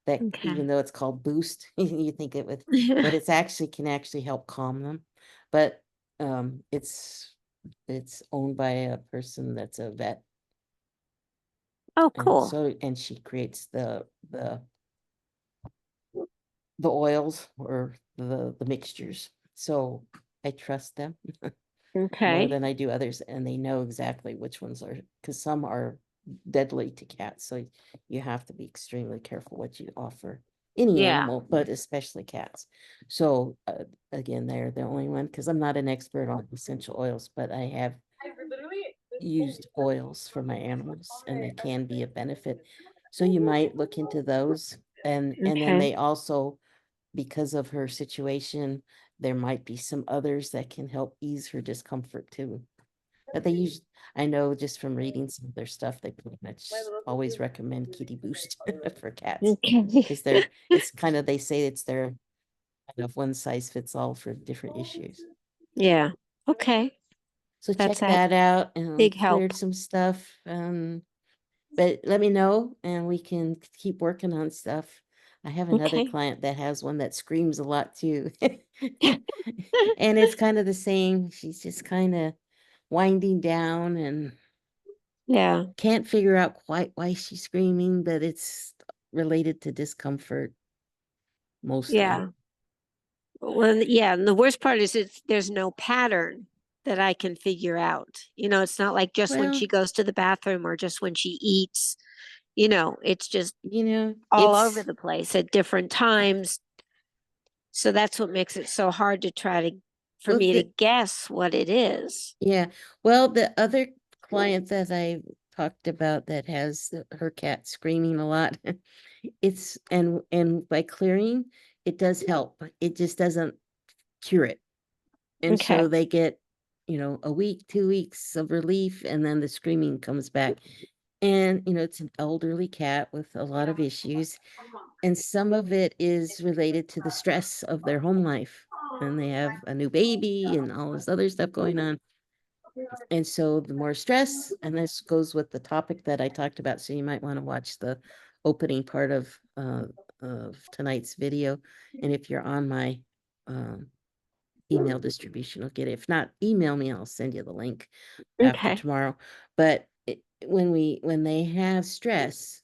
That Okay. even though it's called Boost, you think it would, but it's actually can actually help calm them. But it's owned by a person that's a vet, Oh, and cool. so and she creates the oils or the mixtures. So I trust them more Okay. than I do others, and they know exactly which ones are, because some are deadly to cats. So you have to be extremely careful what you offer any Yeah. animal, but especially cats. So again, they're the only one, because I'm not an expert on essential oils, but I have used oils for my animals, and they can be a benefit. So you might look into those, and then Okay. they also, because of her situation, there might be some others that can help ease her discomfort too. But they use, I know just from reading some of their stuff, they pretty much always recommend Kitty Boost for cats, Okay. because it's kind of, they say it's their kind of one size fits all for different issues. Yeah. Okay. So That's check a that out, and we big help. cleared some stuff. But let me know and we can keep working on stuff. I have another Okay. client that has one that screams a lot too. And it's kind of the same. She's just kind of winding down and Yeah. can't figure out quite why she's screaming, but it's related to discomfort mostly. Yeah. Well, yeah, and the worst part is there's no pattern that I can figure out. It's not like just when Well, she goes to the bathroom or just when she eats. It's just all over it's the place at different times. So that's what makes it so hard to for well, me to guess what it is. yeah. Well, the other client that I talked about that has her cat screaming a lot, it's and by clearing, it does help. It just doesn't cure it. And Okay. so they get, a week, 2 weeks of relief, and then the screaming comes back. And, it's an elderly cat with a lot of issues. And some of it is related to the stress of their home life. And they have a new baby and all this other stuff going on. And so the more stress, and this goes with the topic that I talked about. So you might want to watch the opening part of tonight's video. And if you're on my email distribution, I'll get it. If not, email me, I'll send you the link after Okay. tomorrow. But when they have stress,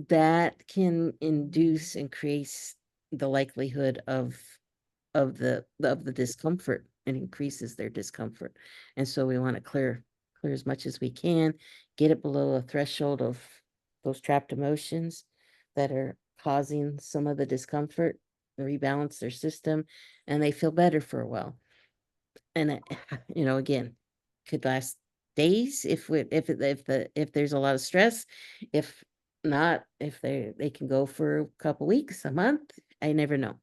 that can induce, increase the likelihood of the discomfort, and increases their discomfort. And so we want to clear as much as we can, get it below a threshold of those trapped emotions that are causing some of the discomfort. rebalance their system, and they feel better for a while. And again, could last days if there's a lot of stress. If not, if they can go for a couple weeks, a month. I never know.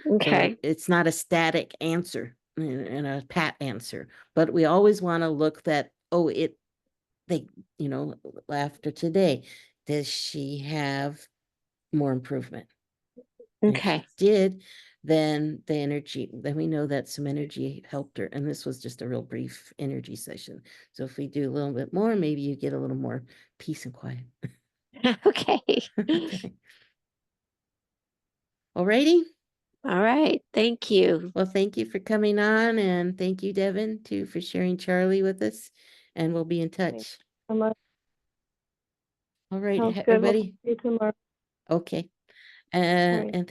So Okay. it's not a static answer and a pat answer, but we always want to look that, they, after today, does she have more improvement? And if she Okay. did, then then we know that some energy helped her. And this was just a real brief energy session. So if we do a little bit more, maybe you get a little more peace and quiet. Okay. Okay. Alrighty. All right. Thank you. Well, thank you for coming on, and thank you, Devin, too, for sharing Charlie with us. And we'll be in touch. So much. All right, Sounds good. We'll everybody. see you tomorrow. Okay. right. And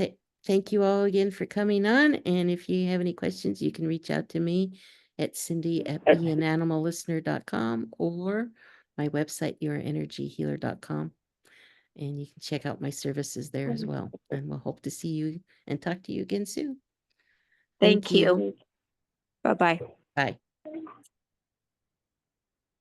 thank you all again for coming on. And if you have any questions, you can reach out to me at cindy@beananimallistener.com or my website, yourenergyhealer.com. And you can check out my services there as well. And we'll hope to see you and talk to you again soon. Thank you. Bye-bye. Bye.